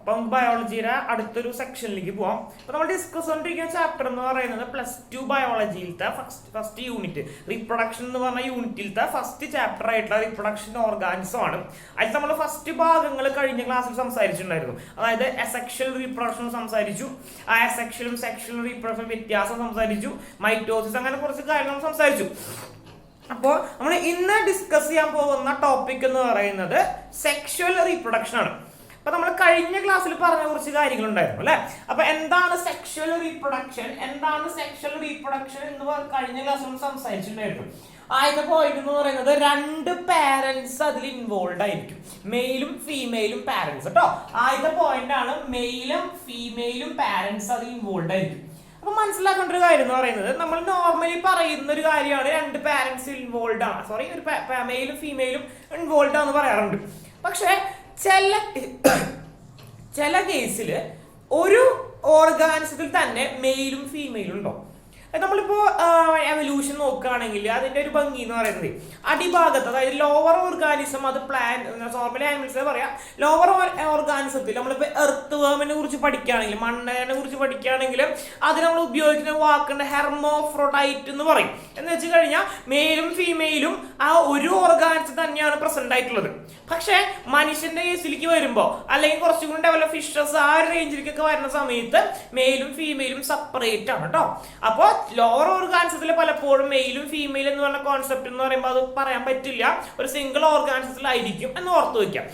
അപ്പൊ നമുക്ക് ബയോളജിയുടെ അടുത്തൊരു സെക്ഷനിലേക്ക് പോവാം. അപ്പൊ നമ്മൾ ഡിസ്കസ് ചെയ്തുകൊണ്ടിരിക്കുന്ന ചാപ്റ്റർ എന്ന് പറയുന്നത് +2 ബയോളജിയിലത്തെ ഫസ്റ്റ് യൂണിറ്റ് റീപ്രൊഡക്ഷൻ എന്ന് പറഞ്ഞ യൂണിറ്റിലത്തെ ഫസ്റ്റ് ചാപ്റ്റർ ആയിട്ടുള്ള റീപ്രൊഡക്ഷൻ ഓർഗാനിസം ആണ്. അതിൽ നമ്മൾ ഫസ്റ്റ് ഭാഗങ്ങൾ കഴിഞ്ഞ ക്ലാസ്സിൽ സംസാരിച്ചിട്ടുണ്ടായിരുന്നു. അതായത് അസെക്ഷൽ റീപ്രൊഡക്ഷൻ സംസാരിച്ചു, അസെക്ഷലും സെക്ഷലും റീപ്രൊഡക്ഷൻ വ്യത്യാസം സംസാരിച്ചു, മൈറ്റോസിസ്, അങ്ങനെ കുറച്ച് കാര്യങ്ങൾ സംസാരിച്ചു. അപ്പോൾ നമ്മൾ ഇന്ന് ഡിസ്കസ് ചെയ്യാൻ പോകുന്ന ടോപ്പിക് എന്ന് പറയുന്നത് സെക്ഷൽ റീപ്രൊഡക്ഷൻ ആണ്. അപ്പൊ നമ്മൾ കഴിഞ്ഞ ക്ലാസ്സിൽ പറഞ്ഞ കുറച്ച് കാര്യങ്ങളുണ്ടായിരുന്നു അല്ലെ. അപ്പൊ എന്താണ് സെക്ഷൽ റീപ്രൊഡക്ഷൻ, എന്താണ് സെക്ഷൽ റീപ്രൊഡക്ഷൻ എന്ന് കഴിഞ്ഞ ക്ലാസ്സിൽ സംസാരിച്ചിട്ടുണ്ടായിരുന്നു. ആദ്യത്തെ പോയിന്റ് എന്ന് പറയുന്നത് 2 പാരന്റ്സ് അതിൽ ഇൻവോൾവ് ആയിരിക്കും, മെയിലും ഫീമെയിലും പാരന്റ്സ് കേട്ടോ. ആദ്യത്തെ പോയിന്റ് ആണ് മെയിലും ഫീമെയിലും പാരന്റ്സ് അതിൽ ഇൻവോൾവ് ആയിരിക്കും. അപ്പൊ മനസ്സിലാക്കേണ്ട ഒരു കാര്യം എന്ന് പറയുന്നത് നമ്മൾ നോർമലി പറയുന്ന ഒരു കാര്യമാണ് 2 പാരന്റ്സ് ഇൻവോൾവ് ആണ്, സോറി ഒരു മെയിലും ഫീമെയിലും ഇൻവോൾവ് ആണെന്ന് പറയാറുണ്ട്. പക്ഷെ ചില കേസിൽ ഒരു ഓർഗാനിസത്തിൽ തന്നെ മെയിലും ഫീമെയിലും ഉണ്ടോ. നമ്മളിപ്പോ എവല്യൂഷൻ നോക്കുകയാണെങ്കിൽ അതിന്റെ ഒരു ഭംഗി എന്ന് പറയുന്നത് അടിഭാഗത്ത്, അതായത് ലോവർ ഓർഗാനിസം, അത് നോർമലി ആനിമൽസിനെ പറയാം. ലോവർ ഓർഗാനിസത്തിൽ നമ്മളിപ്പോ എർത്ത് വേമിനെ കുറിച്ച് പഠിക്കുകയാണെങ്കിൽ, മണ്ണിനെ കുറിച്ച് പഠിക്കുകയാണെങ്കിൽ അത് നമ്മൾ ഉപയോഗിക്കുന്ന വാക്കുണ്ട് ഹെർമോഫ്രോഡൈറ്റ് എന്ന് പറയും. എന്ന് വെച്ച് കഴിഞ്ഞാൽ മെയിലും ഫീമെയിലും ആ ഒരു ഓർഗാനിസം തന്നെയാണ് പ്രസന്റ് ആയിട്ടുള്ളത്. പക്ഷെ മനുഷ്യന്റെ കേസിലേക്ക് വരുമ്പോൾ, അല്ലെങ്കിൽ കുറച്ചും കൂടി ഡെവലപ്പ് ഫിഷസ് ആ ഒരു റേഞ്ചിലേക്കൊക്കെ വരുന്ന സമയത്ത് മെയിലും ഫീമെയിലും സെപ്പറേറ്റ് ആണ് കേട്ടോ. അപ്പോൾ ലോവർ ഓർഗാനിസത്തിൽ പലപ്പോഴും മെയിലും ഫീമെയിലും എന്ന് പറഞ്ഞ കോൺസെപ്റ്റ് എന്ന് പറയുമ്പോൾ അത് പറയാൻ പറ്റില്ല, ഒരു സിംഗിൾ ഓർഗാനിസത്തിലായിരിക്കും എന്ന് ഓർത്ത് വയ്ക്കാം.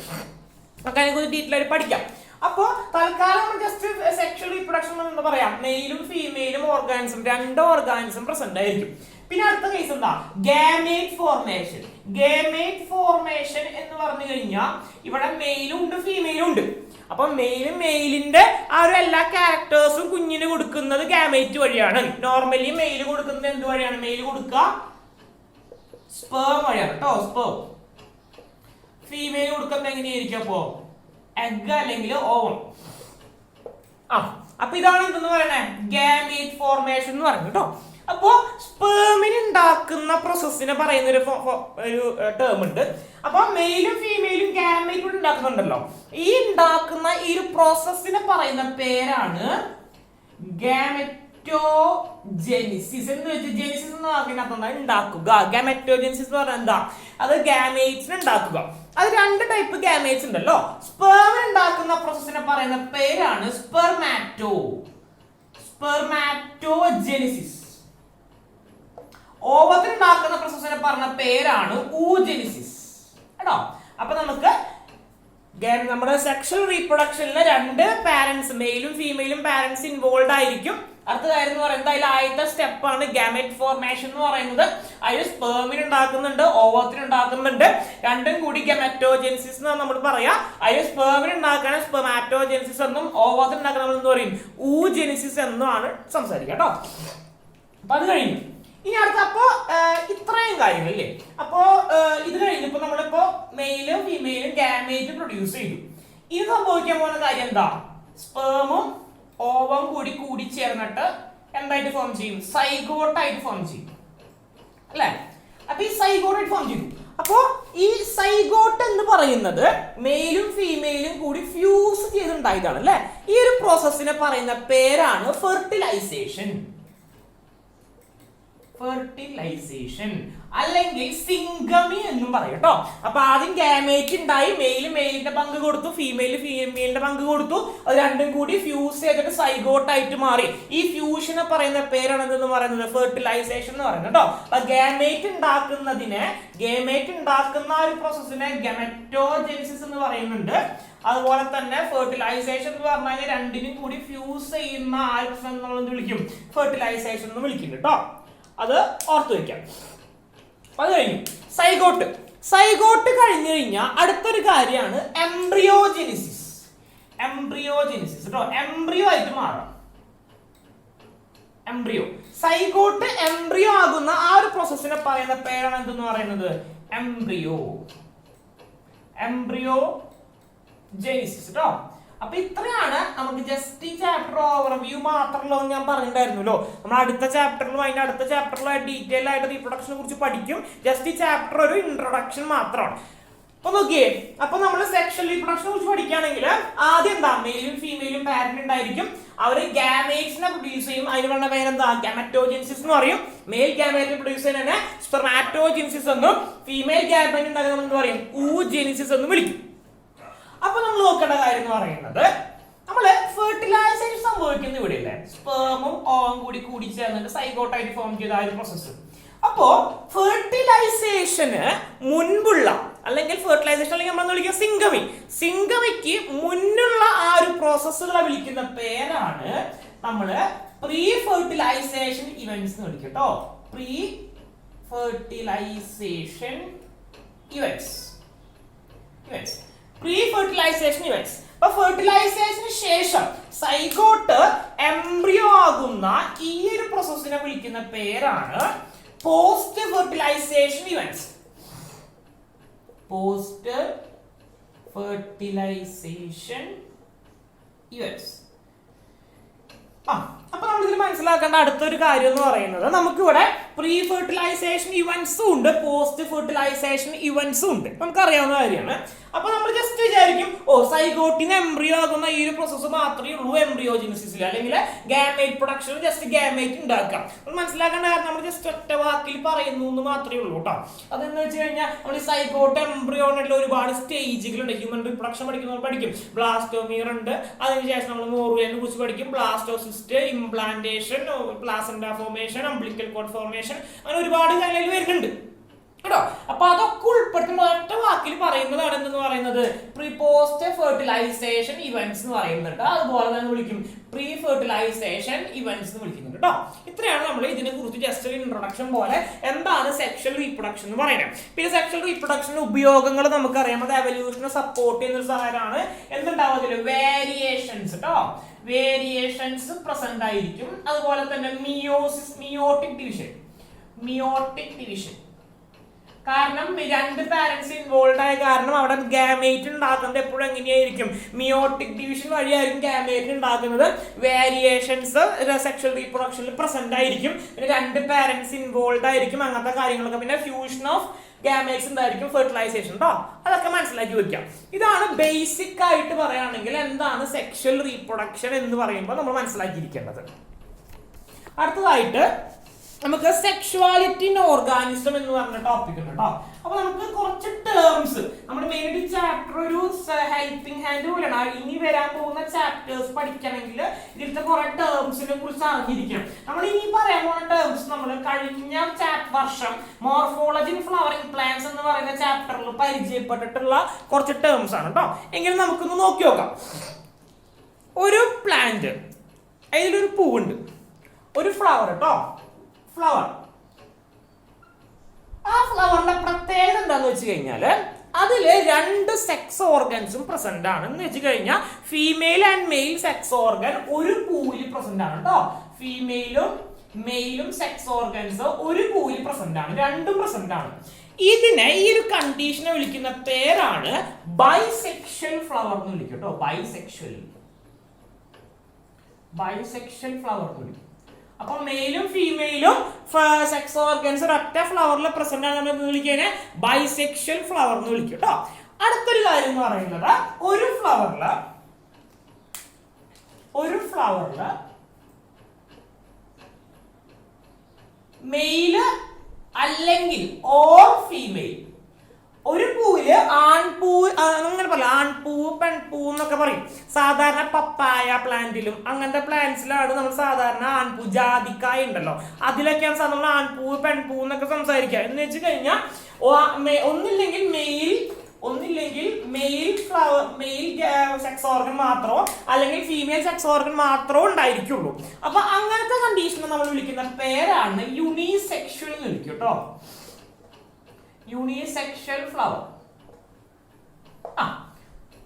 നമുക്ക് അതിനെക്കുറിച്ച് ഡീറ്റെയിൽ ആയിട്ട് പഠിക്കാം. അപ്പോൾ തൽക്കാലം ജസ്റ്റ് സെക്ഷൽ റീപ്രൊഡക്ഷൻ എന്ന് പറയാം, മെയിലും ഫീമെയിലും ഓർഗാനിസം 2 ഓർഗാനിസം പ്രസന്റ് ആയിരിക്കും. പിന്നെ അടുത്ത കേസ് എന്താ, ഗാമേറ്റ് ഫോർമേഷൻ. ഗാമേറ്റ് ഫോർമേഷൻ എന്ന് പറഞ്ഞു കഴിഞ്ഞാൽ ഇവിടെ മെയിലും ഉണ്ട് ഫീമെയിലും ഉണ്ട്. അപ്പൊ മെയിലിന്റെ ആ ഒരു എല്ലാ ക്യാരക്ടേഴ്സും കുഞ്ഞിന് കൊടുക്കുന്നത് ഗാമേറ്റ് വഴിയാണ്. നോർമലി മെയിൽ കൊടുക്കുന്നത് എന്ത് വഴിയാണ്, മെയിൽ കൊടുക്കുക സ്പേം വഴിയാണ് കേട്ടോ, സ്പേം. ഫീമെയിൽ കൊടുക്കുന്നത് എങ്ങനെയായിരിക്കും, അപ്പോ എഗ് അല്ലെങ്കിൽ ഓവം. അപ്പൊ ഇതാണ് എന്തെന്ന് പറയണേ, ഗാമേറ്റ് ഫോർമേഷൻ എന്ന് പറയുന്നത് കേട്ടോ. അപ്പോ സ്പേമിന് ഉണ്ടാക്കുന്ന പ്രോസസ്സിനെ പറയുന്ന ഒരു ടേം ഉണ്ട്. അപ്പൊ മെയിലും ഫീമെയിലും ഗാമേറ്റ് ഉണ്ടാക്കുന്നുണ്ടല്ലോ, ഈ ഉണ്ടാക്കുന്ന ഈ ഒരു പ്രോസസ്സിനെ പറയുന്ന പേരാണ് ഗാമെറ്റോജെനിസിസ് എന്ന് വെച്ചാൽ ജെനിസിസ് എന്ന് പറഞ്ഞാൽ ഉണ്ടാക്കുക. ഗാമെറ്റോജെനിസിസ് എന്ന് പറഞ്ഞാൽ എന്താ, അത് ഗാമേറ്റ്സിനെ ഉണ്ടാക്കുക. അത് 2 ടൈപ്പ് ഗാമേറ്റ്സ് ഉണ്ടല്ലോ. സ്പേമിന് ഉണ്ടാക്കുന്ന പ്രോസസ്സിനെ പറയുന്ന പേരാണ് സ്പെർമാറ്റോജെനിസിസ്. ഓവത്തിന് ഉണ്ടാക്കുന്ന പ്രോസസ്സിനെ പറഞ്ഞ പേരാണ് oogenesis കേട്ടോ. അപ്പൊ നമുക്ക് നമ്മുടെ സെക്ഷൽ റീപ്രൊഡക്ഷനിൽ 2 പാരന്റ്സ് മെയിലും ഫീമെയിലും പാരന്റ്സ് ഇൻവോൾവ് ആയിരിക്കും. അടുത്ത കാര്യം എന്ന് പറയുന്നത് അതിൽ ആദ്യത്തെ സ്റ്റെപ്പാണ് ഗാമേറ്റ് ഫോർമേഷൻ എന്ന് പറയുന്നത്. അതിൽ സ്പേമിന് ഉണ്ടാക്കുന്നുണ്ട്, ഓവത്തിന് ഉണ്ടാക്കുന്നുണ്ട്, 2ഉം കൂടി ഗാമെറ്റോജെനിസിസ് എന്ന് നമ്മൾ പറയാം. അതിൽ സ്പേമിന് ഉണ്ടാക്കാൻ സ്പെർമാറ്റോജെനിസിസ് എന്നും ഓവത്തിന് ഉണ്ടാക്കാൻ നമ്മൾ എന്ത് പറയും, oogenesis എന്നുമാണ് സംസാരിക്കുക കേട്ടോ. അപ്പൊ അത് കഴിഞ്ഞു. ഇനി അടുത്ത അപ്പോ ഇത്രയും കാര്യങ്ങളില്ലേ. അപ്പോ ഇത് കഴിഞ്ഞപ്പോ നമ്മളിപ്പോ മെയിലും ഫീമെയിലും ഗാമേറ്റ് പ്രൊഡ്യൂസ് ചെയ്തു. ഇത് സംഭവിക്കാൻ പോകുന്ന കാര്യം എന്താ, സ്പേമും ഓവം കൂടി ചേർന്നിട്ട് എന്തായിട്ട് ഫോം ചെയ്യും, സൈഗോട്ടായിട്ട് ഫോം ചെയ്യും അല്ലെ. അപ്പൊ ഈ സൈഗോട്ടായിട്ട് ഫോം ചെയ്തു. അപ്പോ ഈ സൈഗോട്ട് എന്ന് പറയുന്നത് മെയിലും ഫീമെയിലും കൂടി ഫ്യൂസ് ചെയ്തുണ്ടായതാണ് അല്ലെ. ഈ ഒരു പ്രോസസ്സിനെ പറയുന്ന പേരാണ് ഫെർട്ടിലൈസേഷൻ അല്ലെങ്കിൽ സിംഗമി എന്നും പറയും കേട്ടോ. അപ്പൊ ആദ്യം ഗാമേറ്റ് ഉണ്ടായി, മെയിലിന്റെ പങ്ക് കൊടുത്തു, ഫീമെയിലിന്റെ പങ്ക് കൊടുത്തു, അത് 2ഉം കൂടി ഫ്യൂസ് ചെയ്തിട്ട് സൈഗോട്ടായിട്ട് മാറി. ഈ ഫ്യൂഷനെ പറയുന്ന പേരാണ് എന്തെന്ന് പറയുന്നത്, ഫെർട്ടിലൈസേഷൻ എന്ന് പറയുന്നത് കേട്ടോ. അപ്പൊ ഗാമേറ്റ് ഉണ്ടാക്കുന്ന ഒരു പ്രോസസ്സിനെ ഗാമെറ്റോജെനിസിസ് എന്ന് പറയുന്നുണ്ട്. അതുപോലെ തന്നെ ഫെർട്ടിലൈസേഷൻ എന്ന് പറഞ്ഞാൽ 2നും കൂടി ഫ്യൂസ് ചെയ്യുന്ന ആ പ്രോസസ് നമ്മൾ വിളിക്കും ഫെർട്ടിലൈസേഷൻ എന്ന് വിളിക്കും കേട്ടോ. അത് ഓർത്തു വയ്ക്കാം. അത് കഴിഞ്ഞു സൈഗോട്ട് കഴിഞ്ഞു കഴിഞ്ഞാൽ അടുത്തൊരു കാര്യമാണ് എംബ്രിയോജെനിസിസ് കേട്ടോ. എംബ്രിയോ ആയിട്ട് മാറാം. സൈഗോട്ട് എംബ്രിയോ ആകുന്ന ആ ഒരു പ്രോസസ്സിനെ പറയുന്ന പേരാണ് എന്തെന്ന് പറയുന്നത്, എംബ്രിയോജെനിസിസ് കേട്ടോ. അപ്പൊ ഇത്രയാണ് നമുക്ക് ജസ്റ്റ് ഈ ചാപ്റ്റർ ഓവർവ്യൂ മാത്രമല്ലോ ഞാൻ പറഞ്ഞിട്ടുണ്ടായിരുന്നല്ലോ. നമ്മൾ അടുത്ത ചാപ്റ്ററിലും അതിന്റെ അടുത്ത ചാപ്റ്ററിലും ഡീറ്റെയിൽ ആയിട്ട് റീപ്രൊഡക്ഷനെ കുറിച്ച് പഠിക്കും. ജസ്റ്റ് ഈ ചാപ്റ്റർ ഒരു ഇൻട്രൊഡക്ഷൻ മാത്രമാണ്. അപ്പൊ നോക്കിയേ, അപ്പൊ നമ്മൾ സെക്ഷൽ റീപ്രൊഡക്ഷനെ കുറിച്ച് പഠിക്കുകയാണെങ്കിൽ ആദ്യം എന്താ, മെയിലും ഫീമെയിലും പാരന്റ് ഉണ്ടായിരിക്കും. അവര് ഗാമേറ്റ്സിനെ പ്രൊഡ്യൂസ് ചെയ്യും. അതിന് പറഞ്ഞ പേരെന്താ, ഗാമറ്റോജെൻസിസ് എന്ന് പറയും. മെയിൽ ഗാമേറ്റ് പ്രൊഡ്യൂസ് ചെയ്യുന്നതിനെ സ്പെർമാറ്റോജെൻസിസ് എന്നും ഫീമെയിൽ ഗാമേറ്റ് ഉണ്ടാക്കുന്നത് എന്ത് പറയും, ഊജെനിസിസ് എന്നും വിളിക്കും. അപ്പൊ നമ്മൾ നോക്കേണ്ട കാര്യം എന്ന് പറയുന്നത്, നമ്മള് ഫെർട്ടിലൈസേഷൻ സംഭവിക്കുന്ന ഇവിടെ ഇല്ലേ, സ്പേമും ഓവും കൂടി ചേർന്നിട്ട് സൈഗോട്ടായിട്ട് ഫോം ചെയ്ത ആ ഒരു പ്രോസസ്സ്. അപ്പോ ഫെർട്ടിലൈസേഷന് മുൻപുള്ള അല്ലെങ്കിൽ ഫെർട്ടിലൈസേഷൻ അല്ലെങ്കിൽ നമ്മൾ വിളിക്കുക സിംഗമിക്ക് മുന്നുള്ള ആ ഒരു പ്രോസസ്സുകളെ വിളിക്കുന്ന പേരാണ് നമ്മള് പ്രീ ഫെർട്ടിലൈസേഷൻ ഇവന്റ്സ് എന്ന് വിളിക്കും കേട്ടോ. Pre fertilisation events. Pre fertilisation events. അപ്പൊ ഫെർട്ടിലൈസേഷന് ശേഷം സൈഗോട്ട് എംബ്രിയോ ആകുന്ന ഈ ഒരു പ്രോസസ്സിനെ വിളിക്കുന്ന പേരാണ് post fertilisation events. Post fertilisation events. അപ്പൊ നമ്മൾ ഇതിൽ മനസ്സിലാക്കേണ്ട അടുത്തൊരു കാര്യം എന്ന് പറയുന്നത്, നമുക്കിവിടെ പ്രീ ഫെർട്ടിലൈസേഷൻ ഇവന്റ്സും ഉണ്ട്, പോസ്റ്റ് ഫെർട്ടിലൈസേഷൻ ഇവന്റ്സും ഉണ്ട്. നമുക്കറിയാവുന്ന കാര്യമാണ്. അപ്പൊ നമ്മൾ ജസ്റ്റ് വിചാരിക്കും, സൈഗോട്ടിന് എംബ്രിയോ ആകുന്ന ഈ ഒരു പ്രോസസ്സ് മാത്രമേ ഉള്ളൂ എംബ്രിയോജെനിസിസിൽ, അല്ലെങ്കിൽ ഗാമേറ്റ് പ്രൊഡക്ഷൻ, ജസ്റ്റ് ഗാമേറ്റ് ഉണ്ടാക്കാം. മനസ്സിലാക്കേണ്ട കാര്യം നമ്മൾ ജസ്റ്റ് ഒറ്റ വാക്കിൽ പറയുന്നു എന്ന് മാത്രമേ ഉള്ളൂ കേട്ടോ. അതെന്ന് വെച്ച് കഴിഞ്ഞാൽ നമ്മൾ ഈ സൈഗോട്ട് എംബ്രിയോണുള്ള ഒരുപാട് സ്റ്റേജുകളുണ്ട്. ഹ്യൂമൻ റീപ്രൊഡക്ഷൻ പഠിക്കുന്നവർ പഠിക്കും. ബ്ലാസ്റ്റോമിയർ ഉണ്ട്, അതിനുശേഷം നമ്മൾ മോറുവിനെ കുറിച്ച് പഠിക്കും. Blastocyst, implantation, placenta formation, umbilical code formation, അങ്ങനെ ഒരുപാട് കാര്യങ്ങൾ വരുന്നുണ്ട് കേട്ടോ. അപ്പൊ അതൊക്കെ ഉൾപ്പെടുത്തുമ്പോൾ ഒറ്റ വാക്കിൽ പറയുന്നതാണ് എന്തെന്ന് പറയുന്നത്, പ്രീ പോസ്റ്റ് ഫെർട്ടിലൈസേഷൻ ഇവന്റ്സ് എന്ന് പറയുന്നുണ്ട്. അതുപോലെ തന്നെ വിളിക്കും പ്രീ ഫെർട്ടിലൈസേഷൻ ഇവന്റ്സ് എന്ന് വിളിക്കുന്നുണ്ട് കേട്ടോ. ഇത്രയാണ് നമ്മൾ ഇതിനെ കുറിച്ച് ജസ്റ്റ് ഒരു ഇൻട്രൊഡക്ഷൻ പോലെ എന്താണ് സെക്ഷൽ റീപ്രൊഡക്ഷൻ എന്ന് പറയുന്നത്. പിന്നെ സെക്ഷൽ റീപ്രൊഡക്ഷന്റെ ഉപയോഗങ്ങൾ നമുക്കറിയാം. അത് എവല്യൂഷനെ സപ്പോർട്ട് ചെയ്യുന്ന ഒരു സാധനമാണ്. എന്തുണ്ടാവുക, വേരിയേഷൻസ് കേട്ടോ. വേരിയേഷൻസ് പ്രസന്റ് ആയിരിക്കും. അതുപോലെ തന്നെ മിയോട്ടിക് ഡിവിഷൻ. കാരണം രണ്ട് പാരന്റ്സ് ഇൻവോൾവ് ആയ കാരണം അവിടെ ഗാമേറ്റ് ഉണ്ടാക്കുന്നത് എപ്പോഴും എങ്ങനെയായിരിക്കും, മിയോട്ടിക് ഡിവിഷൻ വഴിയായിരിക്കും ഗാമേറ്റ് ഉണ്ടാക്കുന്നത്. വേരിയേഷൻസ് സെക്ഷൽ റീപ്രൊഡക്ഷനിൽ പ്രസന്റ് ആയിരിക്കും. പിന്നെ രണ്ട് പാരന്റ്സ് ഇൻവോൾവ് ആയിരിക്കും, അങ്ങനത്തെ കാര്യങ്ങളൊക്കെ. പിന്നെ ഫ്യൂഷൻ ഓഫ് ഗാമേറ്റ്സ് ഉണ്ടായിരിക്കും, ഫെർട്ടിലൈസേഷൻ കേട്ടോ. അതൊക്കെ മനസ്സിലാക്കി വെക്കാം. ഇതാണ് ബേസിക് ആയിട്ട് പറയുകയാണെങ്കിൽ എന്താണ് സെക്ഷൽ റീപ്രൊഡക്ഷൻ എന്ന് പറയുമ്പോൾ നമ്മൾ മനസ്സിലാക്കിയിരിക്കേണ്ടത്. അടുത്തതായിട്ട് നമുക്ക് സെക്ഷുവാലിറ്റി ഇൻ ഓർഗാനിസം എന്ന് പറഞ്ഞ ടോപ്പിക് ഉണ്ട് കേട്ടോ. അപ്പൊ നമുക്ക് കുറച്ച് ടേംസ്, നമ്മുടെ മെയിൻ ചാപ്റ്റർ ഒരു ഹെൽപ്പിംഗ് ഹാൻഡ് പോലെയാണ്. ഇനി വരാൻ പോകുന്ന ചാപ്റ്റേഴ്സ് പഠിക്കണമെങ്കിൽ ഇതിലത്തെ കുറെ ടേംസിനെ കുറിച്ച് അറിഞ്ഞിരിക്കണം. നമ്മൾ ഇനി പറയാൻ പോകുന്ന ടേംസ് നമ്മൾ കഴിഞ്ഞ വർഷം മോർഫോളജി ഇൻ ഫ്ലവറിംഗ് പ്ലാന്റ്സ് എന്ന് പറയുന്ന ചാപ്റ്ററിൽ പരിചയപ്പെട്ടിട്ടുള്ള കുറച്ച് ടേംസ് ആണ് കേട്ടോ. എങ്കിലും നമുക്കൊന്ന് നോക്കി നോക്കാം. ഒരു പ്ലാന്റ്, അതിലൊരു പൂവുണ്ട്, ഒരു ഫ്ലവർ കേട്ടോ. ഫ്ലവർ, ആ ഫ്ലവറിന്റെ പ്രത്യേകത എന്താന്ന് വെച്ച് കഴിഞ്ഞാല് അതില് രണ്ട് സെക്സ് ഓർഗൻസും പ്രസന്റ് ആണ്. എന്ന് വെച്ച് കഴിഞ്ഞാൽ female and mail sex organ ഒരു പൂവിൽ പ്രസന്റ് ആണ് കേട്ടോ. ഫീമെയിലും മെയിലും സെക്സ് ഓർഗൻസ് ഒരു പൂവിൽ പ്രസന്റ് ആണ്, രണ്ടും പ്രസന്റ് ആണ്. ഇതിനെ, ഈ ഒരു കണ്ടീഷനെ വിളിക്കുന്ന പേരാണ് ബൈസെക്ഷൽ ഫ്ലവർ എന്ന് വിളിക്കും കേട്ടോ. ബൈസെക്ഷൽ ഫ്ലവർ എന്ന് വിളിക്കും. അപ്പൊ മെയിലും ഫീമെയിലും സെക്സ് ഓർഗൻസ് ഒരൊറ്റ ഫ്ലവറിൽ പ്രസന്റ് ആണ് നമ്മൾ വിളിക്കുന്നത് ബൈസെക്ഷൽ ഫ്ലവർ എന്ന് വിളിക്കും കേട്ടോ. അടുത്തൊരു കാര്യം എന്ന് പറയുന്നത്, ഒരു ഫ്ലവറില് മെയില് അല്ലെങ്കിൽ ഓർ ഫീമെയിൽ, ഒരു പൂവില് ആൺപൂ, അങ്ങനെ പറയും, ആൺപൂ പെൺപൂ എന്നൊക്കെ പറയും. സാധാരണ പപ്പായ പ്ലാന്റിലും അങ്ങനത്തെ പ്ലാന്റ്സിലാണ് നമ്മൾ സാധാരണ ആൺപൂ, ജാതിക്കായ ഉണ്ടല്ലോ, അതിലൊക്കെയാണ് സാധാരണ ആൺപൂ പെൺപൂ എന്നൊക്കെ സംസാരിക്കുക. എന്ന് വെച്ച് കഴിഞ്ഞാൽ ഒന്നില്ലെങ്കിൽ മെയിൽ സെക്സ് ഓർഗൻ മാത്രമോ അല്ലെങ്കിൽ ഫീമെയിൽ സെക്സ് ഓർഗൻ മാത്രമോ ഉണ്ടായിരിക്കുള്ളൂ. അപ്പൊ അങ്ങനത്തെ കണ്ടീഷനെ നമ്മൾ വിളിക്കുന്ന പേരാണ് യൂണിസെക്ഷൽ എന്ന് വിളിക്കും കേട്ടോ. Unisexual flower.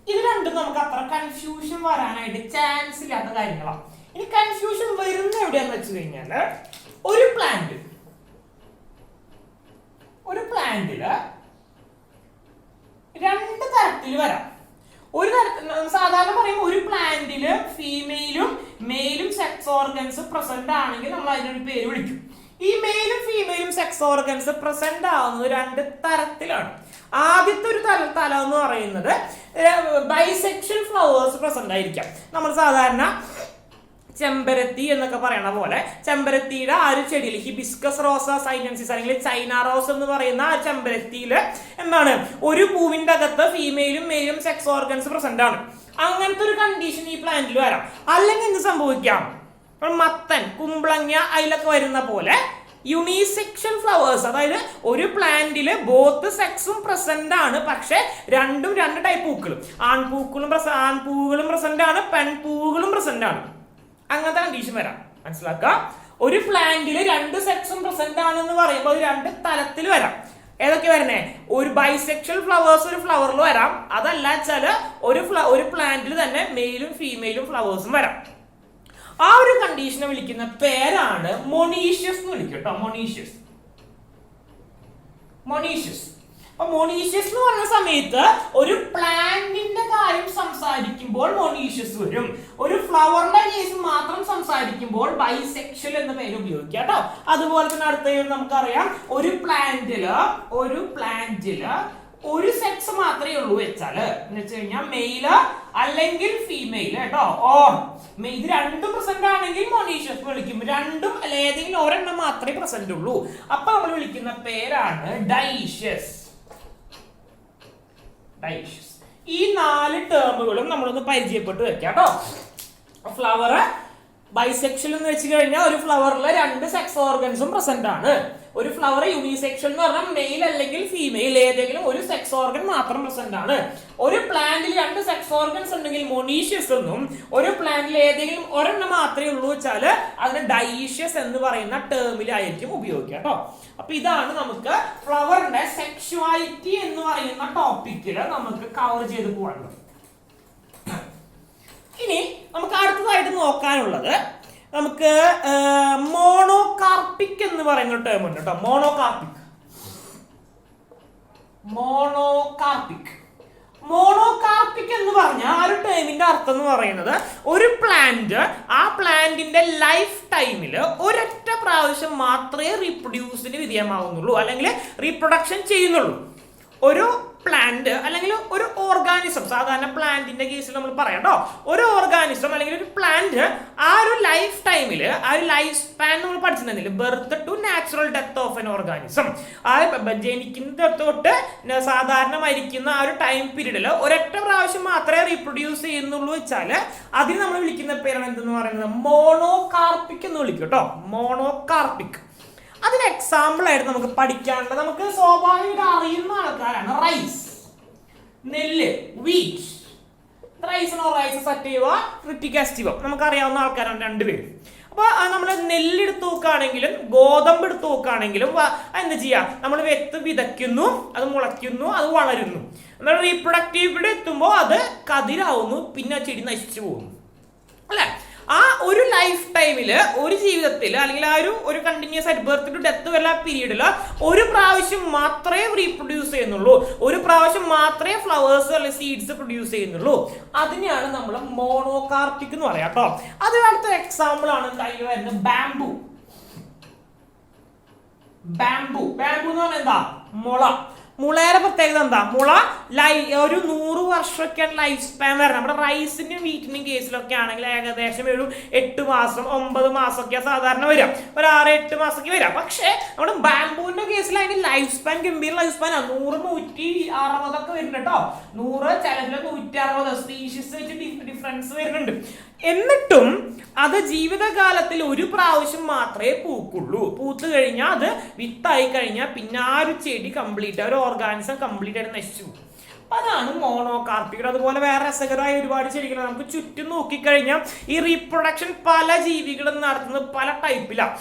ഇത് രണ്ടും നമുക്ക് അത്ര കൺഫ്യൂഷൻ വരാനായിട്ട് ചാൻസ് ഇല്ലാത്ത കാര്യങ്ങളാണ്. ഇനി കൺഫ്യൂഷൻ വരുന്ന എവിടെയാന്ന് വെച്ച് കഴിഞ്ഞാല്, ഒരു പ്ലാന്റില് രണ്ട് തരത്തിൽ വരാം. ഒരു തരത്തിൽ സാധാരണ പറയും, ഒരു പ്ലാന്റില് ഫീമെയിലും മെയിലും സെക്സ് ഓർഗൻസ് പ്രസന്റ് ആണെങ്കിൽ നമ്മൾ അതിനൊരു പേര് വിളിക്കും. ഈ മെയിലും ഫീമെയിലും സെക്സ് ഓർഗൻസ് പ്രസന്റ് ആവുന്നത് രണ്ട് തരത്തിലാണ്. ആദ്യത്തെ ഒരു തലം എന്ന് പറയുന്നത് ബൈസെക്ഷൽ ഫ്ലവേഴ്സ് പ്രസന്റ് ആയിരിക്കാം. നമ്മൾ സാധാരണ ചെമ്പരത്തി എന്നൊക്കെ പറയണ പോലെ ചെമ്പരത്തിയുടെ ആ ഒരു ചെടിയിൽ ഹിബിസ്കസ് റോസ സൈനൻസിസ് അല്ലെങ്കിൽ ചൈന റോസ് എന്ന് പറയുന്ന ആ ചെമ്പരത്തിയിൽ എന്താണ് ഒരു പൂവിന്റെ അകത്ത് ഫീമെയിലും മെയിലും സെക്സ് ഓർഗൻസ് പ്രസന്റ് ആണ്. അങ്ങനത്തെ ഒരു കണ്ടീഷൻ ഈ പ്ലാന്റിൽ വരാം. അല്ലെങ്കിൽ എന്ത് സംഭവിക്കാം, മത്തൻ, കുമ്പളങ്ങ അതിലൊക്കെ വരുന്ന പോലെ യൂണിസെക്ഷൽ ഫ്ലവേഴ്സ്, അതായത് ഒരു പ്ലാന്റില് ബോത്ത് സെക്സും പ്രസന്റ് ആണ്, പക്ഷെ രണ്ടും രണ്ട് ടൈപ്പ് പൂക്കളും, ആൺപൂവുകളും പ്രസന്റ് ആണ്, പെൺപൂവുകളും പ്രസന്റ് ആണ്. അങ്ങനത്തെ കണ്ടീഷൻ വരാം. മനസ്സിലാക്കുക, ഒരു പ്ലാന്റില് രണ്ട് സെക്സും പ്രസന്റ് ആണെന്ന് പറയുമ്പോൾ അത് രണ്ട് തലത്തിൽ വരാം. ഏതൊക്കെ വരണേ, ഒരു ബൈസെക്ഷൽ ഫ്ലവേഴ്സ് ഒരു ഫ്ലവറിൽ വരാം, അതല്ല വെച്ചാല് ഒരു പ്ലാന്റിൽ തന്നെ മെയിലും ഫീമെയിലും ഫ്ലവേഴ്സും വരാം. ആ ഒരു കണ്ടീഷനെ വിളിക്കുന്ന പേരാണ് മൊണീഷ്യസ് എന്ന് വിളിക്കും കേട്ടോ. മൊണീഷ്യസ് അപ്പൊ മൊണീഷ്യസ് എന്ന് പറഞ്ഞ സമയത്ത് ഒരു പ്ലാന്റിന്റെ കാര്യം സംസാരിക്കുമ്പോൾ മൊണീഷ്യസ് വരും. ഒരു ഫ്ലവറിന്റെ കേസ് മാത്രം സംസാരിക്കുമ്പോൾ ബൈസെക്ഷൽ എന്ന പേര് ഉപയോഗിക്കാം കേട്ടോ. അതുപോലെ തന്നെ അടുത്ത നമുക്കറിയാം, ഒരു പ്ലാന്റില് ഒരു സെക്സ് മാത്രമേ ഉള്ളൂ വെച്ചാല് എന്ന് വെച്ച് കഴിഞ്ഞാൽ മെയില് അല്ലെങ്കിൽ ഫീമെയിൽ കേട്ടോ. ഓർ ഇത് രണ്ടും പ്രസന്റ് ആണെങ്കിൽ മൊണീഷ്യസ് വിളിക്കും. രണ്ടും അല്ല ഏതെങ്കിലും ഒരെണ്ണം മാത്രമേ പ്രസന്റ് ഉള്ളൂ. അപ്പൊ നമ്മൾ വിളിക്കുന്ന പേരാണ് ഡൈഷ്യസ്. ഈ 4 ടേമുകളും നമ്മളൊന്ന് പരിചയപ്പെട്ട് വെക്കാം കേട്ടോ. ഫ്ലവർ ബൈസെക്ഷൽ എന്ന് വെച്ച് കഴിഞ്ഞാൽ ഒരു ഫ്ലവറിൽ രണ്ട് സെക്സ് ഓർഗൻസും പ്രസന്റ് ആണ്. ഒരു ഫ്ലവർ യൂണിസെക്ഷൽ എന്ന് പറഞ്ഞാൽ മെയിൽ അല്ലെങ്കിൽ ഫീമെയിൽ ഏതെങ്കിലും ഒരു സെക്സ് ഓർഗൻ മാത്രം പ്രസന്റ് ആണ്. ഒരു പ്ലാന്റിൽ രണ്ട് സെക്സ് ഓർഗൻസ് ഉണ്ടെങ്കിൽ മൊണീഷ്യസ് എന്നും, ഒരു പ്ലാന്റിൽ ഏതെങ്കിലും ഒരെണ്ണം മാത്രമേ ഉള്ളൂ വെച്ചാല് അതിന് ഡൈഷ്യസ് എന്ന് പറയുന്ന ടേമിലായിരിക്കും ഉപയോഗിക്കുക കേട്ടോ. അപ്പൊ ഇതാണ് നമുക്ക് ഫ്ലവറിന്റെ സെക്ഷുവാലിറ്റി എന്ന് പറയുന്ന ടോപ്പിക്കിൽ നമുക്ക് കവർ ചെയ്ത് പോകേണ്ടത്. ഇനി നമുക്ക് അടുത്തതായിട്ട് നോക്കാനുള്ളത് നമുക്ക് മോണോകാർപ്പിക് എന്ന് പറയുന്ന ടേം ഉണ്ട് കേട്ടോ. മോണോകാർപ്പിക് എന്ന് പറഞ്ഞാൽ ആ ഒരു ടേമിന്റെ അർത്ഥം എന്ന് പറയുന്നത് ഒരു പ്ലാന്റ് ആ പ്ലാന്റിന്റെ ലൈഫ് ടൈമിൽ ഒരൊറ്റ പ്രാവശ്യം മാത്രമേ റീപ്രൊഡ്യൂസിന് വിധേയമാവുന്നുള്ളൂ അല്ലെങ്കിൽ റീപ്രൊഡക്ഷൻ ചെയ്യുന്നുള്ളൂ. ഒരു പ്ലാന്റ് അല്ലെങ്കിൽ ഒരു ഓർഗാനിസം, സാധാരണ പ്ലാന്റിന്റെ കേസിൽ നമ്മൾ പറയാം കേട്ടോ, ഒരു ഓർഗാനിസം അല്ലെങ്കിൽ ഒരു പ്ലാന്റ് ആ ഒരു ലൈഫ് ടൈമിൽ ആ ഒരു ലൈഫ് സ്പാൻ നമ്മൾ പഠിച്ചിട്ടുണ്ടെങ്കിൽ birth to natural death of an organism, ആ ജനിക്കുന്ന തൊട്ട് സാധാരണ മരിക്കുന്ന ആ ഒരു ടൈം പീരീഡിൽ ഒരൊറ്റ പ്രാവശ്യം മാത്രമേ റീപ്രൊഡ്യൂസ് ചെയ്യുന്നുള്ളൂ വെച്ചാൽ അതിന് നമ്മൾ വിളിക്കുന്ന പേരാണ് എന്തെന്ന് പറയുന്നത് മോണോകാർപ്പിക് എന്ന് വിളിക്കും കേട്ടോ. മോണോകാർപ്പിക്. അതിന് എക്സാമ്പിൾ ആയിട്ട് നമുക്ക് പഠിക്കാനുള്ളത്, നമുക്ക് സ്വാഭാവികമായിട്ട് അറിയുന്ന ആൾക്കാരാണ് റൈസ്, നെല്ല്, വീറ്റ്. റൈസ് സറ്റീവ, ക്രിറ്റിക്കാസ്റ്റിവ നമുക്ക് അറിയാവുന്ന ആൾക്കാരാണ് രണ്ടുപേരും. അപ്പൊ നമ്മൾ നെല്ലെടുത്ത് നോക്കുകയാണെങ്കിലും ഗോതമ്പ് എടുത്ത് നോക്കുകയാണെങ്കിലും എന്താ ചെയ്യാ, നമ്മൾ വിത്ത് വിതയ്ക്കുന്നു, അത് മുളയ്ക്കുന്നു, അത് വളരുന്നു. എന്നാൽ റീപ്രൊഡക്റ്റീവ് പീരീഡ് എത്തുമ്പോൾ അത് കതിരാവുന്നു, പിന്നെ ചെടി നശിച്ചു പോകുന്നു അല്ലെ. ആ ഒരു ലൈഫ് ടൈമിൽ ഒരു ജീവിതത്തിൽ അല്ലെങ്കിൽ ആ ഒരു കണ്ടിന്യൂസ് ആയിട്ട് ബർത്ത് ടു ഡെത്ത് വരെ പീരീഡിൽ ഒരു പ്രാവശ്യം മാത്രമേ റീപ്രൊഡ്യൂസ് ചെയ്യുന്നുള്ളൂ, ഒരു പ്രാവശ്യം മാത്രമേ ഫ്ലവേഴ്സ് അല്ലെങ്കിൽ സീഡ്സ് പ്രൊഡ്യൂസ് ചെയ്യുന്നുള്ളൂ. അതിനെയാണ് നമ്മൾ മോണോകാർപ്പിക് എന്ന് പറയാം കേട്ടോ. അത് അടുത്ത എക്സാമ്പിൾ ആണ് കയ്യിൽ വരുന്നത് ബാംബു എന്ന് പറഞ്ഞാൽ എന്താ, മുള. മുളയുടെ പ്രത്യേകത എന്താ, മുള ഒരു 100 വർഷമൊക്കെയാണ് ലൈഫ് സ്പാൻ വരുന്നത്. നമ്മുടെ റൈസിന്റെയും വീറ്റിന്റെയും കേസിലൊക്കെ ആണെങ്കിൽ ഏകദേശം ഒരു 8 മാസം 9 മാസമൊക്കെ സാധാരണ വരാം, ഒരു 6-8 മാസമൊക്കെ വരാം. പക്ഷേ നമ്മുടെ ബാംബുവിന്റെ കേസിൽ അതിന്റെ ലൈഫ് സ്പാൻ ഗംഭീര ലൈഫ് സ്പാനാണ്. 100-160 ഒക്കെ വരുന്നുണ്ട് കേട്ടോ. 100 ചിലതിൽ 160 സ്പീഷീസ് വെച്ച് ഡിഫറൻസ് വരുന്നുണ്ട്. എന്നിട്ടും അത് ജീവിതകാലത്തിൽ ഒരു പ്രാവശ്യം മാത്രമേ പൂക്കുള്ളൂ. പൂത്ത് കഴിഞ്ഞാൽ അത് വിത്തായി കഴിഞ്ഞാൽ പിന്നെ ആ ഒരു ചെടി കംപ്ലീറ്റ്, ഒരു ഓർഗാനിസം കംപ്ലീറ്റ് ആയിട്ട് നശിച്ചു പോകും. അതാണ് മോണോകാർപ്പിക്. അതുപോലെ വേറെ രസകരമായ ഒരുപാട് ചെടികൾ നമുക്ക് ചുറ്റും നോക്കിക്കഴിഞ്ഞാൽ ഈ റീപ്രൊഡക്ഷൻ പല ജീവികളും നടത്തുന്നത് പല ടൈപ്പിലാണ്.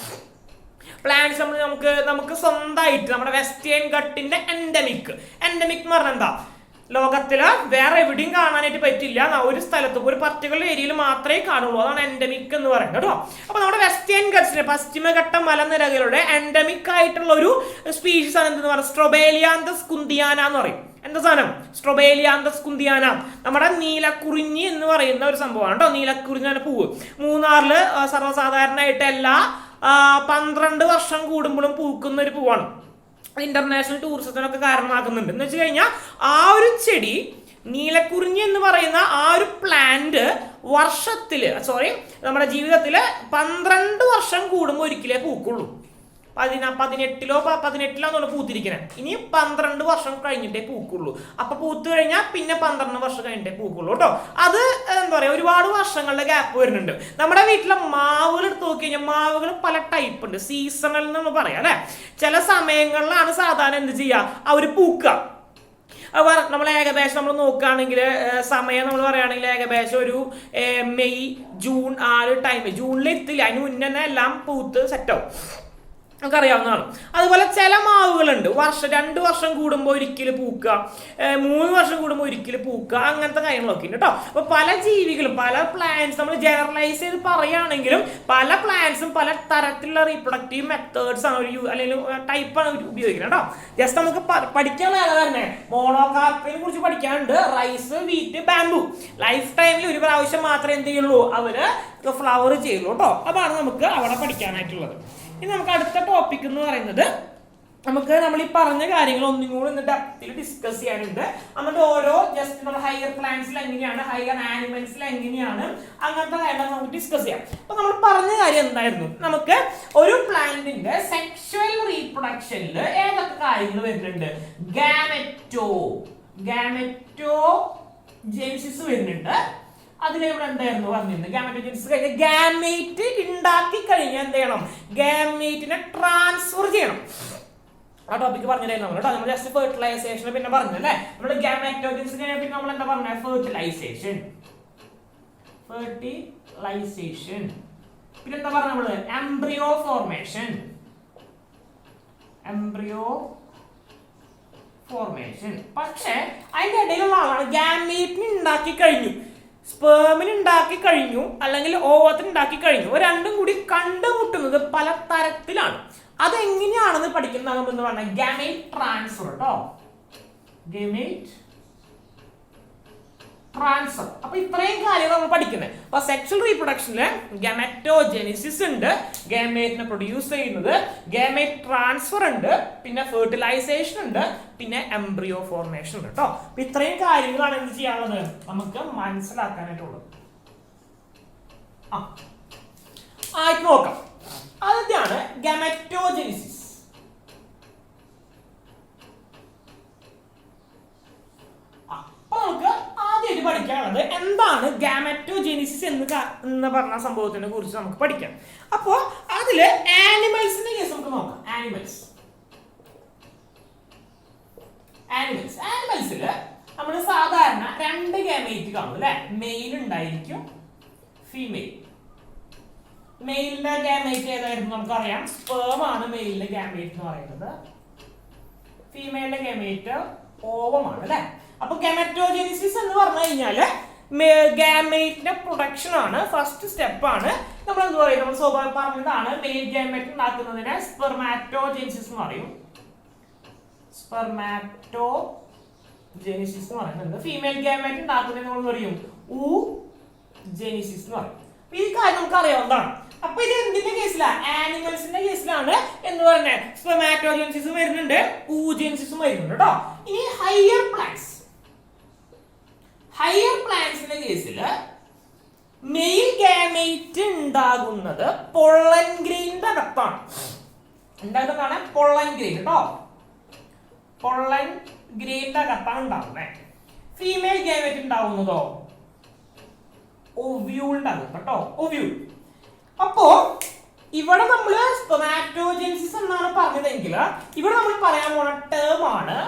പ്ലാന്റ്സ് നമുക്ക് സ്വന്തമായിട്ട് നമ്മുടെ വെസ്റ്റേൺ ഘട്ടിന്റെ എൻഡമിക് എന്ന് പറഞ്ഞാൽ എന്താ, ലോകത്തില് വേറെ എവിടെയും കാണാനായിട്ട് പറ്റില്ല, ഒരു സ്ഥലത്ത് ഒരു പർട്ടിക്കുലർ ഏരിയയിൽ മാത്രമേ കാണുള്ളൂ. അതാണ് എൻഡമിക് എന്ന് പറയുന്നത് കേട്ടോ. അപ്പൊ നമ്മുടെ വെസ്റ്റേൺ ഘട്ട്സിലെ പശ്ചിമഘട്ട മലനിരകളുടെ എൻഡമിക് ആയിട്ടുള്ള ഒരു സ്പീഷീസ് ആണ് എന്തെന്ന് പറയുന്നത്, സ്ട്രോബേലിയാന്തസ് കുന്തിയാന എന്ന് പറയും. എന്താ സാധനം, സ്ട്രോബേലിയാന്തസ് കുന്തിയാന. നമ്മുടെ നീലക്കുറിഞ്ഞി എന്ന് പറയുന്ന ഒരു സംഭവമാണ് കേട്ടോ. നീലക്കുറിഞ്ഞാണ് പൂവ്. മൂന്നാറില് സർവ്വസാധാരണയായിട്ട് എല്ലാ 12 വർഷം കൂടുമ്പോഴും പൂക്കുന്ന ഒരു പൂവാണ്. ഇന്റർനാഷണൽ ടൂറിസത്തിനൊക്കെ കാരണമാക്കുന്നുണ്ട്. എന്ന് വെച്ച് കഴിഞ്ഞാൽ ആ ഒരു ചെടി, നീലക്കുറിഞ്ഞി എന്ന് പറയുന്ന ആ ഒരു പ്ലാന്റ് നമ്മുടെ ജീവിതത്തില് 12 വർഷം കൂടുമ്പോൾ ഒരിക്കലേ പൂക്കുള്ളൂ. 18 പൂത്തിരിക്കണേ. ഇനി 12 വർഷം കഴിഞ്ഞിട്ടേ പൂക്കുള്ളൂ. അപ്പൊ പൂത്ത് കഴിഞ്ഞാൽ പിന്നെ 12 വർഷം കഴിഞ്ഞിട്ടേ പൂക്കുള്ളൂ കേട്ടോ. അത് എന്താ പറയാ, ഒരുപാട് വർഷങ്ങളുടെ ഗ്യാപ്പ് വരുന്നുണ്ട്. നമ്മുടെ വീട്ടിലെ മാവുകൾ എടുത്ത് നോക്കി കഴിഞ്ഞാൽ മാവുകൾ പല ടൈപ്പ് ഉണ്ട്. സീസണൽ എന്ന് നമ്മൾ പറയാം അല്ലെ. ചില സമയങ്ങളിലാണ് സാധാരണ എന്ത് ചെയ്യുക, അവർ പൂക്കുക. നമ്മൾ ഏകദേശം നമ്മൾ നോക്കുകയാണെങ്കിൽ സമയം നമ്മൾ പറയുകയാണെങ്കിൽ ഏകദേശം ഒരു മെയ് ജൂൺ ആ ഒരു ടൈം. ജൂണിൽ എത്തില്ല, അതിന് മുന്നേ തന്നെ എല്ലാം പൂത്ത് സെറ്റാവും, നമുക്ക് അറിയാവുന്നതാണ്. അതുപോലെ ചില മാവുകളുണ്ട് 2 വർഷം കൂടുമ്പോൾ ഒരിക്കൽ പൂക്കുക, 3 വർഷം കൂടുമ്പോൾ ഒരിക്കൽ പൂക്കുക, അങ്ങനത്തെ കാര്യങ്ങളൊക്കെ ഉണ്ട് കേട്ടോ. അപ്പൊ പല ജീവികളും പല പ്ലാന്റ്സ് നമ്മൾ ജനറലൈസ് ചെയ്ത് പറയുകയാണെങ്കിലും പല പ്ലാന്റ്സും പല തരത്തിലുള്ള റീപ്രൊഡക്റ്റീവ് മെത്തേഡ്സ് ആണ് അല്ലെങ്കിൽ ടൈപ്പാണ് ഉപയോഗിക്കുന്നത് കേട്ടോ. ജസ്റ്റ് നമുക്ക് പഠിക്കാനുള്ള തന്നെ മോണോകാർപ്പിനെ കുറിച്ച് പഠിക്കാനുണ്ട്. റൈസ്, വീറ്റ്, ബാംബു ലൈഫ് ടൈമിൽ ഒരു പ്രാവശ്യം മാത്രമേ എന്ത് ചെയ്യുള്ളൂ, അവര് ഫ്ലവർ ചെയ്യുള്ളൂ കേട്ടോ. അതാണ് നമുക്ക് അവിടെ പഠിക്കാനായിട്ടുള്ളത്. ഇനി നമുക്ക് അടുത്ത ടോപ്പിക് എന്ന് പറയുന്നത്, നമ്മൾ ഈ പറഞ്ഞ കാര്യങ്ങൾ ഒന്നും കൂടി ഡെപ്തിൽ ഡിസ്കസ് ചെയ്യാനുണ്ട്. എന്നിട്ട് ഓരോ ജസ്റ്റ് നമ്മൾ ഹയർ പ്ലാന്റ്സിൽ എങ്ങനെയാണ്, ഹയർ ആനിമൽസിൽ എങ്ങനെയാണ്, അങ്ങനത്തെ കാര്യങ്ങൾ നമുക്ക് ഡിസ്കസ് ചെയ്യാം. അപ്പൊ നമ്മൾ പറഞ്ഞ കാര്യം എന്തായിരുന്നു, നമുക്ക് ഒരു പ്ലാന്റിന്റെ സെക്ഷുവൽ റീപ്രൊഡക്ഷനിൽ ഏതൊക്കെ കാര്യങ്ങൾ വരുന്നുണ്ട്. ഗാമെറ്റോജെനിസിസ് വരുന്നുണ്ട്. അതിൽ ഇവിടെ എന്തായിരുന്നു പറഞ്ഞിരുന്നത്, ഗാമെറ്റോജെനിസിസ് കഴിഞ്ഞ ഗാമേറ്റ് ഉണ്ടാക്കി കഴിഞ്ഞാൽ എന്ത് ചെയ്യണം, ഗാമേറ്റിനെ ട്രാൻസ്ഫർ ചെയ്യണം. ആ ടോപ്പിക്ക് പറഞ്ഞിട്ടുണ്ടായിരുന്നു നമ്മൾ കേട്ടോ. നമ്മൾ ജസ്റ്റ് ഫെർട്ടിലൈസേഷൻ പിന്നെ പറഞ്ഞല്ലേ. നമ്മുടെ ഗാമെറ്റോജെനിസിസ് കഴിഞ്ഞാൽ പിന്നെ നമ്മൾ എന്താ പറഞ്ഞത്, ഫെർട്ടിലൈസേഷൻ. പിന്നെന്താ പറഞ്ഞ നമ്മള്, എംബ്രിയോ ഫോർമേഷൻ. പക്ഷെ അതിന്റെ ഇടയിലുള്ള ആളാണ് ഗാമേറ്റിന് ഉണ്ടാക്കി കഴിഞ്ഞു, സ്പേമിന് ഉണ്ടാക്കി കഴിഞ്ഞു, അല്ലെങ്കിൽ ഓവത്തിന് ഉണ്ടാക്കി കഴിഞ്ഞു. രണ്ടും കൂടി കണ്ടുമുട്ടുന്നത് പല തരത്തിലാണ്. അതെങ്ങനെയാണെന്ന് പഠിക്കുന്നത് എന്ന് പറഞ്ഞാൽ ഗാമേറ്റ് ട്രാൻസ്ഫർ കേട്ടോ. അപ്പൊ ഇത്രയും കാര്യങ്ങൾ നമ്മൾ പഠിക്കുന്നത്. അപ്പൊ സെക്ഷൽ റീപ്രൊഡക്ഷനില് ഗാമെറ്റോജെനിസിസ് ഉണ്ട്, ഗാമേറ്റിനെ പ്രൊഡ്യൂസ് ചെയ്യുന്നത്, ഗാമേറ്റ് ട്രാൻസ്ഫർ ഉണ്ട്, പിന്നെ ഫെർട്ടിലൈസേഷൻ ഉണ്ട്, പിന്നെ എംബ്രിയോ ഫോർമേഷൻ ഉണ്ട് കേട്ടോ. അപ്പൊ ഇത്രയും കാര്യങ്ങളാണ് എന്ത് ചെയ്യാനുള്ളത്, നമുക്ക് മനസ്സിലാക്കാനായിട്ടുള്ളത്. ആയിട്ട് നോക്കാം. ആദ്യത്തെയാണ് ഗാമെറ്റോജെനിസിസ്. നമുക്ക് ആദ്യമായിട്ട് പഠിക്കാനുള്ളത് എന്താണ് ഗാമെറ്റോജെനിസിസ് എന്ന് പറഞ്ഞ സംഭവത്തിനെ കുറിച്ച് നമുക്ക് പഠിക്കാം. അപ്പോ അതില് ആനിമൽസിന്റെ കേസ് നമുക്ക് നോക്കാം. ആനിമൽസില് നമ്മൾ സാധാരണ 2 ഗാമേറ്റ് കാണും അല്ലെ. മെയിൽ ഉണ്ടായിരിക്കും, ഫീമെയിൽ. മെയിലിന്റെ ഗാമേറ്റ് ഏതായിരുന്നു നമുക്കറിയാം, സ്പേം ആണ് മെയിലിന്റെ ഗാമേറ്റ് എന്ന് പറയുന്നത്. ഫീമെയിലിന്റെ ഗാമേറ്റ് ഓവമാണ് അല്ലെ. അപ്പൊ ഗാമെറ്റോജെനിസിസ് എന്ന് പറഞ്ഞു കഴിഞ്ഞാല് ഗാമേറ്റിന്റെ പ്രൊഡക്ഷൻ ആണ്, ഫസ്റ്റ് സ്റ്റെപ്പ് ആണ്. നമ്മൾ എന്ത് പറയും, നമ്മൾ സ്വാഭാവികം പറഞ്ഞതാണ് മെയിൽ ഗാമേറ്റ് ഉണ്ടാക്കുന്നതിനെ സ്പെർമാറ്റോജെനിസിസ് എന്ന് പറയും. സ്പെർമാറ്റോജെനിസിസ് എന്ന് പറയുന്നുണ്ട്. ഫീമെയിൽ ഗാമേറ്റ് ഉണ്ടാക്കുന്നതിന് നമ്മൾ പറയും ഊജെനിസിസ് എന്ന് പറയും. ഈ കാര്യം നമുക്ക് അറിയാവുന്നതാണ്. അപ്പൊ ഇത് എന്തിന്റെ കേസിലാണ്, ആനിമൽസിന്റെ കേസിലാണ് എന്ന് പറഞ്ഞാൽ സ്പെർമാറ്റോജെനിസിസ് വരുന്നുണ്ട്, ഊജെനിസിസും വരുന്നുണ്ട് കേട്ടോ. ഇനി ഹയർ പ്ലാന്റ്സിന്റെ കേസില് മെയിൽ ഗാമേറ്റ് ഉണ്ടാകുന്നത് പൊള്ളൻ ഗ്രെയിനിന്റെ അകത്താണ്. ഉണ്ടാകുന്നതാണ് പൊള്ളൻ ഗ്രെയിൻ കേട്ടോ. പൊള്ളൻ ഗ്രെയിനിന്റെ അകത്താണ് ഉണ്ടാകുന്നത്. ഫീമെയിൽ ഗാമേറ്റ് ഉണ്ടാകുന്നതോ ഒവ്യൂളിന്റെ അകത്ത് കേട്ടോ, ഒവ്യൂൾ. അപ്പോ ഇവിടെ നമ്മള് സ്പെർമാറ്റോജെനിസിസ് എന്നാണ് പറഞ്ഞതെങ്കിൽ ഇവിടെ നമ്മൾ പറയാൻ പോണ ടേം ആണ്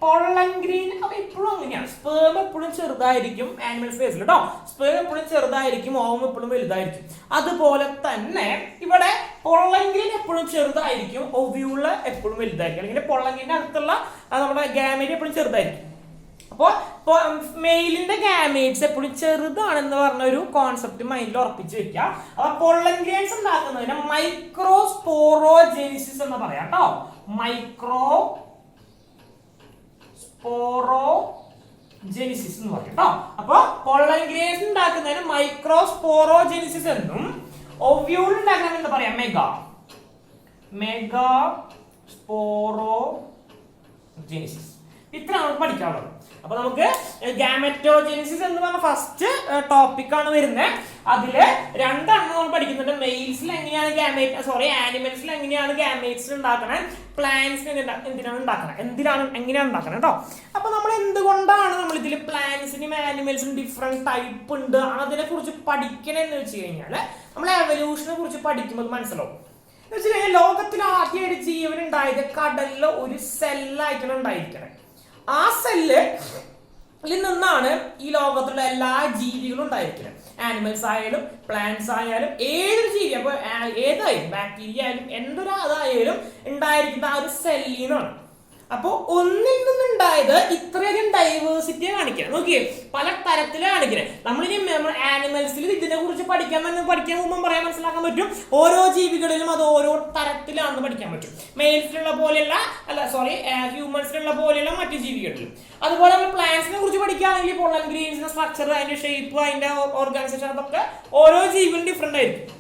പൊള്ളൻ ഗ്രെയിൻ. അപ്പൊ എപ്പോഴും അങ്ങനെയാണ്, സ്പേം എപ്പോഴും ചെറുതായിരിക്കും ആനിമൽസ് കേസിൽ കേട്ടോ. സ്പേം എപ്പോഴും ചെറുതായിരിക്കും, ഓവം എപ്പോഴും വലുതായിരിക്കും. അതുപോലെ തന്നെ ഇവിടെ പൊള്ളൻ ഗ്രെയിൻ എപ്പോഴും ചെറുതായിരിക്കും, ഒവ്യൂള് എപ്പോഴും വലുതായിരിക്കും. അല്ലെങ്കിൽ പൊള്ളൻ ഗ്രെയിന്റെ അടുത്തുള്ള നമ്മുടെ ഗാമേറ്റ് എപ്പോഴും ചെറുതായിരിക്കും. അപ്പോൾ മെയിലിന്റെ ഗാമേറ്റ്സ് എപ്പോഴും ചെറുതാണെന്ന് പറഞ്ഞ ഒരു കോൺസെപ്റ്റ് മൈൻഡിൽ ഉറപ്പിച്ച് വെക്കുക. അപ്പൊ പൊള്ളൻ ഗ്രെയിൻസ് ഉണ്ടാക്കുന്നതിന് മൈക്രോസ്പോറോജെനിസിസ് എന്ന് പറയാം കേട്ടോ. മൈക്രോസ്പോറോജെനിസിസ് എന്ന് പറയും കേട്ടോ. അപ്പൊ പൊള്ളൻ ഗ്രെയിൻസ് ഉണ്ടാക്കുന്നതിന് മൈക്രോസ്പോറോജെനിസിസ് എന്നും, ഒവ്യൂൾ ഉണ്ടാക്കുന്നതിന് എന്താ പറയാ, മെഗാ സ്പോറോജെനിസിസ്. ഇത്ര നമുക്ക് പഠിക്കാനുള്ളത്. അപ്പൊ നമുക്ക് ഗാമറ്റോജെനിസിസ് എന്ന് പറഞ്ഞ ഫസ്റ്റ് ടോപ്പിക്കാണ് വരുന്നത്. അതില് രണ്ടെണ്ണം നമ്മൾ പഠിക്കുന്നുണ്ട്. മെയിൽസിൽ എങ്ങനെയാണ് ആനിമൽസിൽ എങ്ങനെയാണ് ഗാമേറ്റ്സ് ഉണ്ടാക്കണേ, പ്ലാന്റ്സിന് എങ്ങനെയാണ് ഉണ്ടാക്കണേ കേട്ടോ. അപ്പൊ നമ്മൾ എന്തുകൊണ്ടാണ് നമ്മൾ ഇതിൽ പ്ലാന്റ്സിനും ആനിമൽസിനും ഡിഫറെന്റ് ടൈപ്പ് ഉണ്ട് അതിനെ കുറിച്ച് പഠിക്കണമെന്ന് വെച്ച് കഴിഞ്ഞാൽ നമ്മൾ എവല്യൂഷനെ കുറിച്ച് പഠിക്കുമ്പോൾ മനസ്സിലാവും. എന്ന് വെച്ച് കഴിഞ്ഞാൽ ലോകത്തിൽ ആദ്യമായിട്ട് ജീവൻ ഉണ്ടായത് കടലിലെ ഒരു സെല്ലായിട്ടാണ് ഉണ്ടായിരിക്കണേ. ആ സെല്ലിൽ നിന്നാണ് ഈ ലോകത്തുള്ള എല്ലാ ജീവികളും ഉണ്ടായിരിക്കുന്നത്. ആനിമൽസ് ആയാലും പ്ലാന്റ്സ് ആയാലും ഏതൊരു ജീവി, അപ്പൊ ഏതായാലും ബാക്ടീരിയ ആയാലും എന്തൊരു അതായാലും ഉണ്ടായിരിക്കുന്ന ആ ഒരു സെല്ലിൽ നിന്നാണ്. അപ്പൊ ഒന്നിൽ നിന്നുണ്ടായത് ഇത്രയധികം ഡൈവേഴ്സിറ്റിയെ കാണിക്കുക. നോക്കിയേ, പല തരത്തിലാണ് കാണിക്കുന്നത്. നമ്മളിനി ആനിമൽസിൽ ഇതിനെ കുറിച്ച് പഠിക്കാൻ മുമ്പ് പറയാൻ മനസ്സിലാക്കാൻ പറ്റും. ഓരോ ജീവികളിലും അത് ഓരോ തരത്തിലാണെന്ന് പഠിക്കാൻ പറ്റും. മെയിൽസിലുള്ള പോലെയുള്ള ഹ്യൂമൻസിലുള്ള പോലെയുള്ള മറ്റു ജീവികളിലും. അതുപോലെ നമ്മൾ പ്ലാന്റ്സിനെ കുറിച്ച് പഠിക്കുകയാണെങ്കിൽ പൊള്ളൻ ഗ്രെയിൻസിന്റെ സ്ട്രക്ചർ, അതിന്റെ ഷേപ്പ്, അതിന്റെ ഓർഗനൈസേഷൻ, അതൊക്കെ ഓരോ ജീവികളും ഡിഫറെന്റ് ആയിരിക്കും.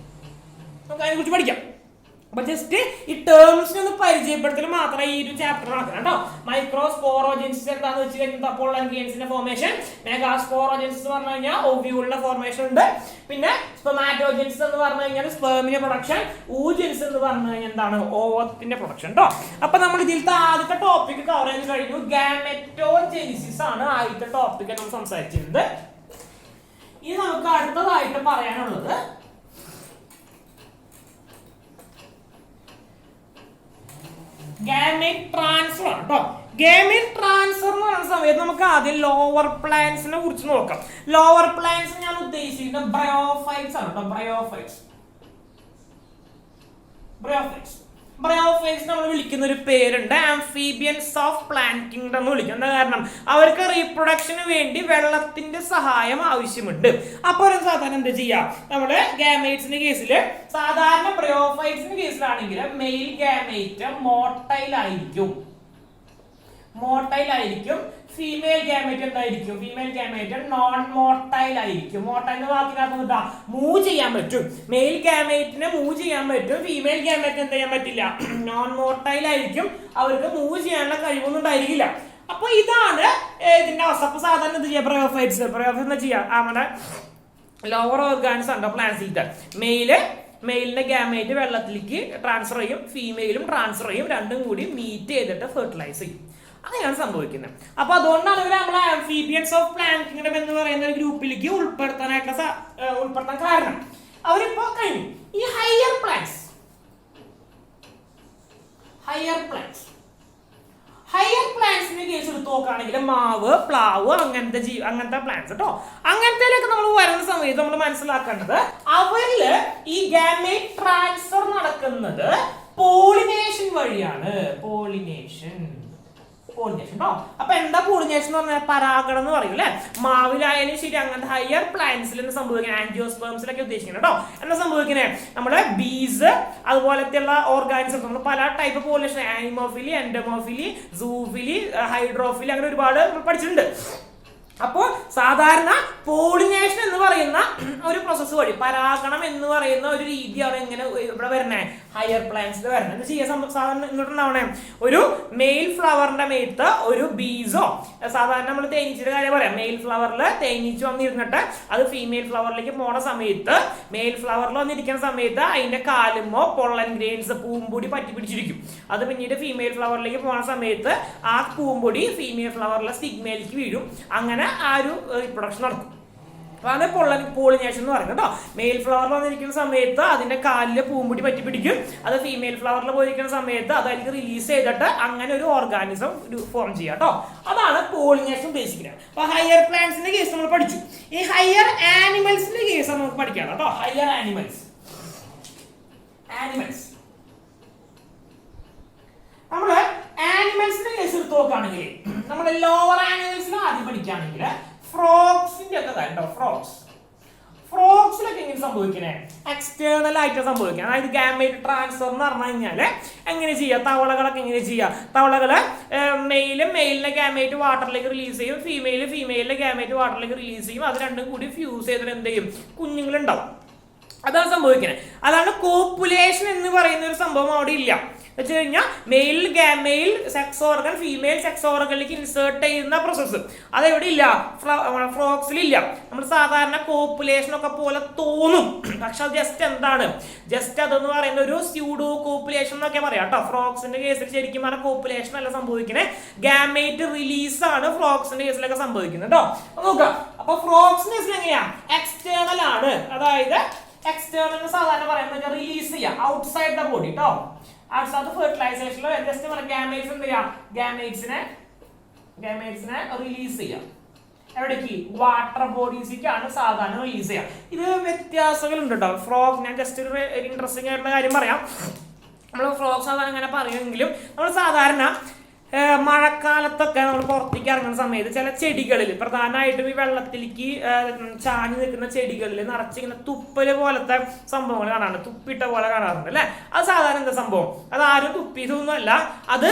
നമുക്ക് അതിനെ കുറിച്ച് പഠിക്കാം. അപ്പൊ ജസ്റ്റ് ഈ ടേംസിനെ ഒന്ന് പരിചയപ്പെടുത്തൽ മാത്രമേ ഈ ഒരു ചാപ്റ്റർ നടക്കണം കേട്ടോ. മൈക്രോസ്പോറോജെനിസിസ് എന്താണെന്ന് വെച്ച് കഴിഞ്ഞാൽ പൊള്ളൻ ഗ്രെയിൻസിന്റെ ഫോർമേഷൻ. മെഗാസ്പോറോജെനിസിസ് എന്ന് പറഞ്ഞു കഴിഞ്ഞാൽ ഓവ്യൂളിന്റെ ഫോർമേഷൻ ഉണ്ട്. പിന്നെ സ്പെർമാറ്റോജെനിസിസ് എന്ന് പറഞ്ഞു കഴിഞ്ഞാൽ സ്പെർമിന്റെ പ്രൊഡക്ഷൻ. ഊജെനിസിസ് എന്ന് പറഞ്ഞു കഴിഞ്ഞാൽ എന്താണ്, ഓവത്തിന്റെ പ്രൊഡക്ഷൻ കേട്ടോ. അപ്പൊ നമ്മൾ ഇതിലത്തെ ആദ്യത്തെ ടോപ്പിക് കവർ ചെയ്ത് കഴിഞ്ഞു. ഗാമെറ്റോജെനിസിസ് ആണ് ആദ്യത്തെ ടോപ്പിക് നമ്മൾ സംസാരിച്ചിരുന്നത്. ഇനി നമുക്ക് അടുത്തതായിട്ട് പറയാനുള്ളത് ഗാമേറ്റ് ട്രാൻസ്ഫർ ആണ് കേട്ടോ. ഗാമേറ്റ് ട്രാൻസ്ഫർ എന്ന് പറയുന്ന സമയത്ത് നമുക്ക് ആദ്യം ലോവർ പ്ലാന്റ്സിനെ കുറിച്ച് നോക്കാം. ലോവർ പ്ലാന്റ്സ് ഞാൻ ഉദ്ദേശിക്കുന്നത് ബ്രയോഫൈറ്റ്സ് ആണ് കേട്ടോ. ബ്രയോഫൈറ്റ്സ് നമ്മൾ വിളിക്കുന്ന ഒരു പേരുണ്ട്, ആംഫീബിയൻസ് ഓഫ് പ്ലാന്റ് കിങ്ഡം എന്ന് വിളിക്കും. എന്താ കാരണം, അവർക്ക് റീപ്രൊഡക്ഷന് വേണ്ടി വെള്ളത്തിന്റെ സഹായം ആവശ്യമുണ്ട്. അപ്പോൾ സാധാരണ എന്താ ചെയ്യാ, നമ്മുടെ ഗാമേറ്റ്സിന്റെ കേസിൽ, സാധാരണ ബ്രയോഫൈറ്റ്സിന്റെ കേസിലാണെങ്കിൽ മെയിൽ ഗാമേറ്റ് മോട്ടൈൽ ആയിരിക്കും. ഫീമെയിൽ ഗാമേറ്റ് എന്തായിരിക്കും, ഫീമെയിൽ ഗാമേറ്റ് നോൺ മോട്ടൈൽ ആയിരിക്കും. മോട്ടൈൽ വാക്കിനകത്ത് മൂവ് ചെയ്യാൻ പറ്റും. മെയിൽ ഗാമേറ്റിനെ മൂവ് ചെയ്യാൻ പറ്റും, ഫീമെയിൽ ഗാമേറ്റ് എന്ത് ചെയ്യാൻ പറ്റില്ല, നോൺ മോട്ടൈൽ ആയിരിക്കും. അവർക്ക് മൂവ് ചെയ്യാനുള്ള കഴിവൊന്നും ഉണ്ടായിരിക്കില്ല. അപ്പൊ ഇതാണ് ഇതിന്റെ അവസ്ഥ. അപ്പൊ സാധാരണ എന്ത് ചെയ്യാം, ബ്രയോഫൈറ്റ്സ് എന്താ ചെയ്യാ, നമ്മുടെ ലോവർ ഓർഗാൻസ് ഉണ്ടോ പ്ലാന്റ്സിൽ, മെയിലിന്റെ ഗാമേറ്റ് വെള്ളത്തിലേക്ക് ട്രാൻസ്ഫർ ചെയ്യും, ഫീമെയിലും ട്രാൻസ്ഫർ ചെയ്യും. രണ്ടും കൂടി മീറ്റ് ചെയ്തിട്ട് ഫെർട്ടിലൈസ് ചെയ്യും. അങ്ങനെയാണ് സംഭവിക്കുന്നത്. അപ്പൊ അതുകൊണ്ടാണ് ഇവർ നമ്മളെ ആംഫീബിയൻസ് ഓഫ് പ്ലാന്റ് കിങ്ഡം എന്ന് പറയുന്ന ഒരു ഗ്രൂപ്പിലേക്ക് ഉൾപ്പെടുത്താൻ കാരണം. അവരിപ്പോ കഴിഞ്ഞു. ഈ ഹയർ പ്ലാന്റ്സിന്റെ കേസ് എടുത്ത് നോക്കുകയാണെങ്കിൽ മാവ്, പ്ലാവ്, അങ്ങനത്തെ പ്ലാന്റ്സ് കേട്ടോ. അങ്ങനത്തേലൊക്കെ നമ്മൾ വരുന്ന സമയത്ത് നമ്മൾ മനസ്സിലാക്കേണ്ടത് അവരില് ഈ ഗാമേറ്റ് ട്രാൻസ്ഫർ നടക്കുന്നത് പോളിനേഷൻ വഴിയാണ്. പോളിനേഷൻ കേട്ടോ. അപ്പൊ എന്താ പോളിനേഷൻ എന്ന് പറഞ്ഞാൽ പരാഗണം എന്ന് പറയും അല്ലെ. മാവിലായാലും ശരി, അങ്ങനത്തെ ഹയർ പ്ലാന്റ്സിൽ എന്താ സംഭവിക്കുന്നത്, ആൻജിയോസ്പേംസിലൊക്കെ ഉദ്ദേശിക്കുന്നത് കേട്ടോ. എന്താ സംഭവിക്കുന്നത്, നമ്മുടെ ബീസ് അതുപോലത്തെയുള്ള ഓർഗാനിസം, നമ്മൾ പല ടൈപ്പ് പോളിനേഷൻ, ആനിമോഫിലി, എൻഡമോഫിലി, സൂഫിലി, ഹൈഡ്രോഫിലി, അങ്ങനെ ഒരുപാട് നമ്മൾ പഠിച്ചിട്ടുണ്ട്. അപ്പോൾ സാധാരണ പോളിനേഷൻ എന്ന് പറയുന്ന ഒരു പ്രോസസ്സ് വഴി, പരാഗണം എന്ന് പറയുന്ന ഒരു രീതിയാണ് എങ്ങനെ ഇവിടെ വരുന്നത്, ഹയർ പ്ലാന്റ്സിൽ വരുന്നത്. എന്താ ചെയ്യാൻ സാധാരണ ഇങ്ങോട്ടുണ്ടാവണേ, ഒരു മെയിൽ ഫ്ലവറിന്റെ മേത്ത് ഒരു ബീസോ, സാധാരണ നമ്മൾ തേനീച്ചയുടെ കാര്യം പറയാം, മെയിൽ ഫ്ലവറിൽ തേനീച്ച വന്നിരുന്നിട്ട് അത് ഫീമെയിൽ ഫ്ലവറിലേക്ക് പോണ സമയത്ത്, മെയിൽ ഫ്ലവറിൽ വന്നിരിക്കുന്ന സമയത്ത് അതിന്റെ കാലുമോ പൊള്ളൻ ഗ്രെയിൻസ്, പൂമ്പൊടി പറ്റി പിടിച്ചിരിക്കും. അത് പിന്നീട് ഫീമെയിൽ ഫ്ലവറിലേക്ക് പോണ സമയത്ത് ആ പൂമ്പൊടി ഫീമെയിൽ ഫ്ലവറിലെ സ്റ്റിഗ്മയിലേക്ക് വീഴും. അങ്ങനെ ആ ഒരു റിപ്രൊഡക്ഷൻ നടക്കും. അതാണ് പോളിനേഷൻ എന്ന് പറയുന്നത് കേട്ടോ. മെയിൽ ഫ്ലവറിൽ വന്നിരിക്കുന്ന സമയത്ത് അതിന്റെ കാലില് പൂമ്പൊടി പറ്റി പിടിക്കും. അത് ഫീമെയിൽ ഫ്ലവറിൽ പോയിരിക്കുന്ന സമയത്ത് അത് അതിലേക്ക് റിലീസ് ചെയ്തിട്ട് അങ്ങനെ ഒരു ഓർഗാനിസം ഫോം ചെയ്യാം കേട്ടോ. അതാണ് പോളിനേഷൻ ഉദ്ദേശിക്കുന്നത്. അപ്പൊ ഹയർ പ്ലാന്റ്സിന്റെ കേസ് നമ്മൾ പഠിച്ചു. ഈ ഹയർ ആനിമൽസിന്റെ കേസ് നമുക്ക് പഠിക്കാം കേട്ടോ. ഹയർ ആനിമൽസ് നമ്മള് ആനിമൽസിന്റെ കേസ് എടുത്ത് നോക്കുകയാണെങ്കിൽ, നമ്മുടെ ലോവർ ആനിമൽസിൽ ആദ്യം പഠിക്കുകയാണെങ്കിൽ ഫ്രോഗ്സിന്റെ ഒക്കെ കേട്ടോ. ഫ്രോഗ്സിലൊക്കെ എങ്ങനെ സംഭവിക്കണേ, എക്സ്റ്റേണൽ ആയിട്ട് സംഭവിക്കണം. അതായത് ഗാമേറ്റ് ട്രാൻസ്ഫർ എന്ന് പറഞ്ഞു കഴിഞ്ഞാല് എങ്ങനെ ചെയ്യാം, തവളകളൊക്കെ എങ്ങനെ ചെയ്യാം, തവളകള് മെയിലിന്റെ ഗാമേറ്റ് വാട്ടറിലേക്ക് റിലീസ് ചെയ്യും, ഫീമെയിലിന്റെ ഗാമേറ്റ് വാട്ടറിലേക്ക് റിലീസ് ചെയ്യും. അത് രണ്ടും കൂടി ഫ്യൂസ് ചെയ്തിട്ട് എന്ത് ചെയ്യും, കുഞ്ഞുങ്ങളുണ്ടാവും. അതാണ് സംഭവിക്കുന്നത്. അതാണ് കോപ്പുലേഷൻ എന്ന് പറയുന്ന ഒരു സംഭവം അവിടെ ഇല്ല. വെച്ച് കഴിഞ്ഞാൽ male sex organ female sex ഓർഗനിലേക്ക് ഇൻസേർട്ട് ചെയ്യുന്ന പ്രോസസ്സ് അതെവിടെ ഇല്ല, ഫ്രോക്സിലില്ല. നമ്മൾ സാധാരണ കോപ്പുലേഷൻ ഒക്കെ പോലെ തോന്നും, പക്ഷെ അത് ജസ്റ്റ് എന്താണ്, ജസ്റ്റ് അതെന്ന് പറയുന്ന ഒരു സ്യൂഡോ കോപ്പുലേഷൻ എന്നൊക്കെ പറയാം കേട്ടോ. ഫ്രോക്സിന്റെ കേസിൽ ശരിക്കും പറഞ്ഞാൽ കോപ്പുലേഷൻ അല്ല സംഭവിക്കുന്നത്, ഗാമേറ്റ് റിലീസ് ആണ് ഫ്രോക്സിന്റെ കേസിലൊക്കെ സംഭവിക്കുന്നത് കേട്ടോ. നോക്കാം. അപ്പൊ ഫ്രോക്സിന്റെ കേസിൽ എങ്ങനെയാ, എക്സ്റ്റേണൽ ആണ്, അതായത് എക്സ്റ്റേണൽ സാധാരണ പറയുന്നത് റിലീസ് ചെയ്യാം ഔട്ട്സൈഡ് ദ ബോഡി കേട്ടോ. ഔട്ട്സൈഡ് ഫെർട്ടിലൈസേഷനിലോ ജസ്റ്റ് ഗാമേറ്റ്സ് എന്ത് ചെയ്യാം, ഗാമേറ്റ്സിനെ റിലീസ് ചെയ്യാം. എവിടേക്ക്, വാട്ടർ ബോഡീസിലേക്കാണ് സാധാരണ റിലീസ് ചെയ്യാം. ഇത് വ്യത്യാസങ്ങളുണ്ട് കേട്ടോ. ഫ്രോഗ് ഞാൻ ജസ്റ്റ് ഒരു ഇൻട്രസ്റ്റിംഗ് ആയിട്ടുള്ള കാര്യം പറയാം. നമ്മൾ ഫ്രോഗ് സാധാരണ അങ്ങനെ പറയുമെങ്കിലും നമ്മൾ സാധാരണ മഴക്കാലത്തൊക്കെ നമ്മൾ പുറത്തേക്ക് ഇറങ്ങുന്ന സമയത്ത് ചില ചെടികളിൽ, പ്രധാനമായിട്ടും ഈ വെള്ളത്തിലേക്ക് ചാഞ്ഞു നിൽക്കുന്ന ചെടികളിൽ നിറച്ചിങ്ങനെ തുപ്പല് പോലത്തെ സംഭവങ്ങൾ കാണാറുണ്ട്, തുപ്പിട്ട പോലെ കാണാറുണ്ട് അല്ലേ. അത് സാധാരണ എന്താ സംഭവം, അത് ആരും തുപ്പിയതൊന്നുമല്ല, അത്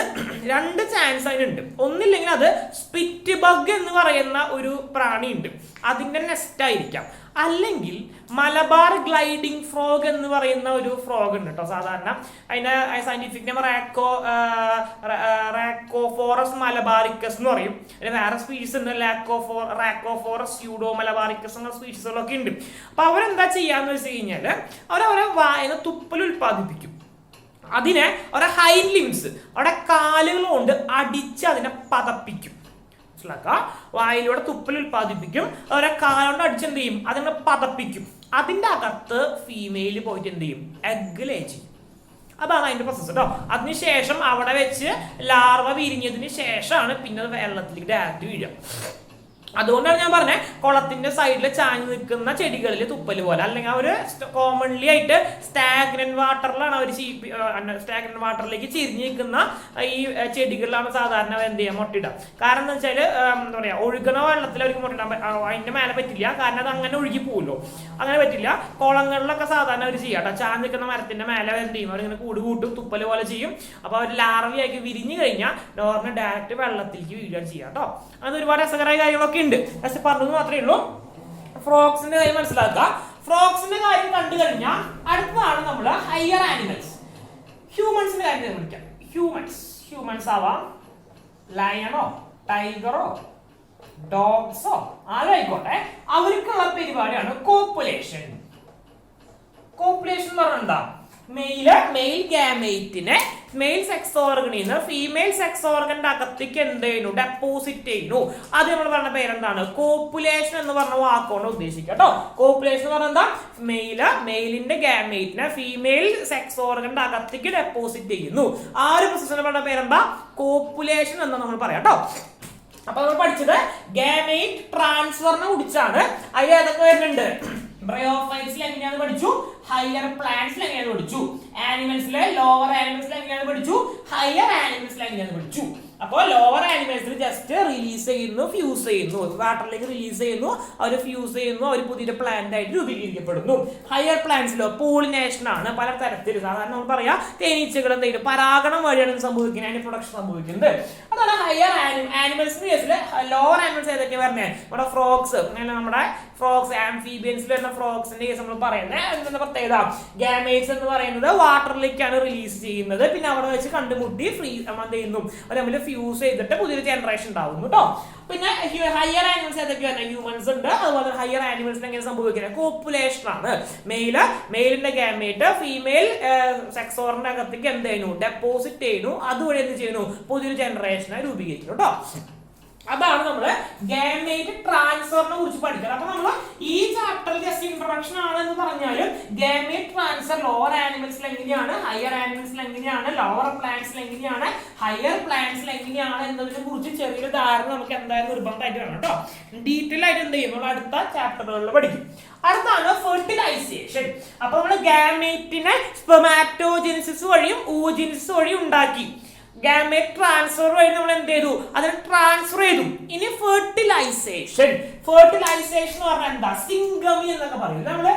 രണ്ട് ചാൻസ് അതിനുണ്ട്. ഒന്നില്ലെങ്കിൽ അത് സ്പിറ്റ് ബഗ് എന്ന് പറയുന്ന ഒരു പ്രാണിയുണ്ട്, അതിൻ്റെ നെസ്റ്റ് ആയിരിക്കാം. അല്ലെങ്കിൽ മലബാർ ഗ്ലൈഡിംഗ് ഫ്രോഗ് എന്ന് പറയുന്ന ഒരു ഫ്രോഗ് ഉണ്ട് കേട്ടോ. സാധാരണ അതിന്റെ സയന്റിഫിക് നെയിം റാക്കോഫോറസ് മലബാറിക്കസ് എന്ന് പറയും. അതിന് വേറെ സ്പീഷീസ് ഉണ്ട്, റാക്കോഫോറസ് സ്യൂഡോ മലബാറിക്കസ് എന്ന സ്പീഷീസുകളൊക്കെ ഉണ്ട്. അപ്പൊ അവരെന്താ ചെയ്യാന്ന് വെച്ച് കഴിഞ്ഞാൽ അവരവരെ വായന തുപ്പൽ ഉൽപ്പാദിപ്പിക്കും. അതിനെ അവരുടെ ഹൈൻഡ് ലിംസ്, അവരുടെ കാലുകൾ കൊണ്ട് അടിച്ച് അതിനെ പതപ്പിക്കും. വായിലൂടെ തുപ്പൽ ഉൽപ്പാദിപ്പിക്കും, അവരെ കാലുകൊണ്ട് അടിച്ചെന്ത് ചെയ്യും, അതിനെ പതപ്പിക്കും. അതിൻ്റെ അകത്ത് ഫീമെയിൽ പോയിട്ട് എന്ത് ചെയ്യും, എഗ് ലേ ചെയ്യും. അതാണ് അതിന്റെ പ്രോസസ് കേട്ടോ. അതിനുശേഷം അവിടെ വെച്ച് ലാർവ വിരിഞ്ഞതിന് ശേഷമാണ് പിന്നെ വെള്ളത്തിലേക്ക് ഡയറക്റ്റ് വീഴുക. അതുകൊണ്ടാണ് ഞാൻ പറഞ്ഞത് കുളത്തിന്റെ സൈഡിൽ ചാഞ്ഞു നിൽക്കുന്ന ചെടികളിൽ തുപ്പൽ പോലെ, അല്ലെങ്കിൽ അവർ കോമൺലി ആയിട്ട് സ്റ്റാഗ്നന്റ് വാട്ടറിലാണ് അവർ സ്റ്റാഗ്നന്റ് വാട്ടറിലേക്ക് ചിരിഞ്ഞു നിൽക്കുന്ന ഈ ചെടികളിലാണ് സാധാരണ എന്ത് ചെയ്യുക, മുട്ടയിടുക. കാരണം എന്താ വെച്ചാൽ എന്താ പറയുക, ഒഴുകണ വെള്ളത്തിൽ അവർക്ക് മുട്ടയിടാൻ അതിന്റെ മേലെ പറ്റില്ല, കാരണം അത് അങ്ങനെ ഒഴുകി പോകുമല്ലോ, അങ്ങനെ പറ്റില്ല. കുളങ്ങളിലൊക്കെ സാധാരണ അവർ ചെയ്യാം കേട്ടോ. ചാഞ്ഞു നിൽക്കുന്ന മരത്തിന്റെ മേലെ എന്ത് ചെയ്യും, അവരിങ്ങനെ കൂട് കൂട്ടും, തുപ്പൽ പോലെ ചെയ്യും. അപ്പോൾ അവർ ലാർവയാക്കി വിരിഞ്ഞു കഴിഞ്ഞാൽ നോർമൽ ഡയറക്റ്റ് വെള്ളത്തിലേക്ക് വീഴുകയാണ് ചെയ്യുക കേട്ടോ. അത് ഒരുപാട് രസകരമായ കാര്യങ്ങളൊക്കെ ഉണ്ട്, പക്ഷെ പറഞ്ഞത് മാത്രമേ ഉള്ളൂ. ഫ്രോക്സിന്റെ കാര്യം മനസ്സിലാക്കുക. ഫ്രോക്സിന്റെ കാര്യം കണ്ടു കഴിഞ്ഞാൽ അടുത്തതാണ് നമ്മൾ ഹയർ ആനിമൽസ്, ഹ്യൂമൻസിന്റെ കാര്യം തീരുമാനിക്കാം. ഹ്യൂമൻസ് ആവാം, ലയണോ ടൈഗറോ ഡോഗ്സോ ആരായിക്കോട്ടെ, അവർക്കുള്ള പരിപാടിയാണ് കോപ്പുലേഷൻ. കോപ്പുലേഷൻ എന്ന് പറഞ്ഞാൽ എന്താ, മെയിൽ ഗാമേറ്റിനെ മെയിൽ സെക്സ് ഓർഗനിൽ നിന്ന് ഫീമെയിൽ സെക്സ് ഓർഗന്റെ അകത്തേക്ക് എന്ത് ചെയ്യുന്നു, ഡെപ്പോസിറ്റ് ചെയ്യുന്നു. അത് നമ്മൾ പറഞ്ഞ പേരെന്താണ്, കോപ്പുലേഷൻ എന്ന് പറഞ്ഞ വാക്കുകൊണ്ട് ഉദ്ദേശിക്കുക കേട്ടോ. കോപ്പുലേഷൻ എന്ന് പറഞ്ഞാൽ എന്താ, മെയിലിന്റെ ഗാമേറ്റിനെ ഫീമെയിൽ സെക്സ് ഓർഗന്റെ അകത്തേക്ക് ഡെപ്പോസിറ്റ് ചെയ്യുന്നു. ആ ഒരു പ്രോസസ്സിനെ പറഞ്ഞ പേരെന്താ, കോപ്പുലേഷൻ എന്ന് നമ്മൾ പറയാം കേട്ടോ. അപ്പൊ നമ്മൾ പഠിച്ചത് ഗാമേറ്റ് ട്രാൻസ്ഫറിനെ കുറിച്ചാണ്. അതിൽ ഏതൊക്കെ വരുന്നുണ്ട്, ബ്രയോഫൈറ്റ്സിൽ എങ്ങനെയാണ് പഠിച്ചു, ഹയർ പ്ലാന്റ്സിൽ എങ്ങനെയാണ് പഠിച്ചു, ആനിമൽസിലെ ലോവർ ആനിമൽസിൽ എങ്ങനെയാണ് പഠിച്ചു, ഹയർ ആനിമൽസിൽ എങ്ങനെയാണ് പഠിച്ചു. അപ്പോൾ ലോവർ ആനിമൽസിൽ ജസ്റ്റ് റിലീസ് ചെയ്യുന്നു, ഫ്യൂസ് ചെയ്യുന്നു, വാട്ടറിലേക്ക് റിലീസ് ചെയ്യുന്നു, അവർ ഫ്യൂസ് ചെയ്യുന്നു, അവർ പുതിയ പ്ലാന്റ് ആയിട്ട് രൂപീകരിക്കപ്പെടുന്നു. ഹയർ പ്ലാന്റ്സിലോ പോളിനേഷൻ ആണ്, പല തരത്തിൽ. സാധാരണ നമ്മൾ പറയാം തേനീച്ചകൾ എന്തെങ്കിലും പരാഗണം വഴിയാണ് സംഭവിക്കുന്നത്, അതിന് പ്രൊഡക്ഷൻ സംഭവിക്കുന്നത്. അതാണ് ഹയർ ആനിമൽസിന്റെ കേസിൽ. ലോവർ ആനിമൽസ് ഏതൊക്കെ പറഞ്ഞത്, നമ്മുടെ ഫ്രോഗ്സ്, നമ്മുടെ ഫ്രോഗ്സ് ആംഫീബിയൻസിൽ വരുന്ന ഫ്രോഗ്സിന്റെ കേസ് നമ്മൾ പറയുന്നത് എന്താ പ്രത്യേകത, ഗാമേറ്റ്സ് എന്ന് പറയുന്നത് വാട്ടറിലേക്കാണ് റിലീസ് ചെയ്യുന്നത്. പിന്നെ അവിടെ വെച്ച് കണ്ടുമുട്ടി എന്ത് ചെയ്യുന്നു, അവർ ഫ്യൂസ് ചെയ്തിട്ട് പുതിയൊരു ജനറേഷൻ ഉണ്ടാവുന്നു കേട്ടോ. പിന്നെ ഹയർ ആനിമൽസ് ഏതൊക്കെയാണ്, ഹ്യൂമൻസ് ഉണ്ട്. അതുപോലെ ഹയർ ആനിമൽസിന് എങ്ങനെ സംഭവിക്കുന്നത്, കോപ്പുലേഷൻ ആണ്. മെയിലിന്റെ ഗാമേറ്റ് ഫീമെയിൽ സെക്സ് ഓർഗന്റെ അകത്തേക്ക് എന്ത് ചെയ്യുന്നു, ഡെപ്പോസിറ്റ് ചെയ്യുന്നു. അതുവഴി എന്ത് ചെയ്യുന്നു, പുതിയൊരു ജനറേഷനെ രൂപീകരിക്കുന്നു കേട്ടോ. അതാണ് നമ്മള് ഗാമേറ്റ് ട്രാൻസ്ഫറിനെ കുറിച്ച് പഠിക്കുന്നത്. അപ്പൊ നമ്മൾ ഈ ചാപ്റ്ററിൽ ജസ്റ്റ് ഇൻട്രൊഡക്ഷൻ ആണെന്ന് പറഞ്ഞാലും ഗാമേറ്റ് ട്രാൻസ്ഫർ ലോവർ ആനിമൽസിൽ എങ്ങനെയാണ്, ഹയർ ആനിമൽസിൽ എങ്ങനെയാണ്, ലോവർ പ്ലാന്റ്സിൽ എങ്ങനെയാണ്, ഹയർ പ്ലാന്റ്സിൽ എങ്ങനെയാണ് എന്നതിനെ കുറിച്ച് ചെറിയൊരു ധാരണ നമുക്ക് എന്തായാലും നിർബന്ധമായിട്ട് വേണം കേട്ടോ. ഡീറ്റെയിൽ ആയിട്ട് എന്ത് ചെയ്യും, നമ്മൾ അടുത്ത ചാപ്റ്ററുകളിൽ പഠിക്കും. അടുത്താണ് ഫെർട്ടിലൈസേഷൻ. അപ്പൊ നമ്മൾ ഗാമേറ്റിനെ സ്പെർമാറ്റോജെനിസിസ് വഴിയും oogenesis വഴിയും ഉണ്ടാക്കി. ഗാമേറ്റ് ട്രാൻസ്ഫർ വഴി നമ്മൾ എന്ത് ചെയ്തു, അതിനെ ട്രാൻസ്ഫർ ചെയ്തു. ഇനി ഫെർട്ടിലൈസേഷൻ എന്ന് പറഞ്ഞാൽ എന്താ, സിംഗമി എന്നൊക്കെ പറയും നമ്മള്.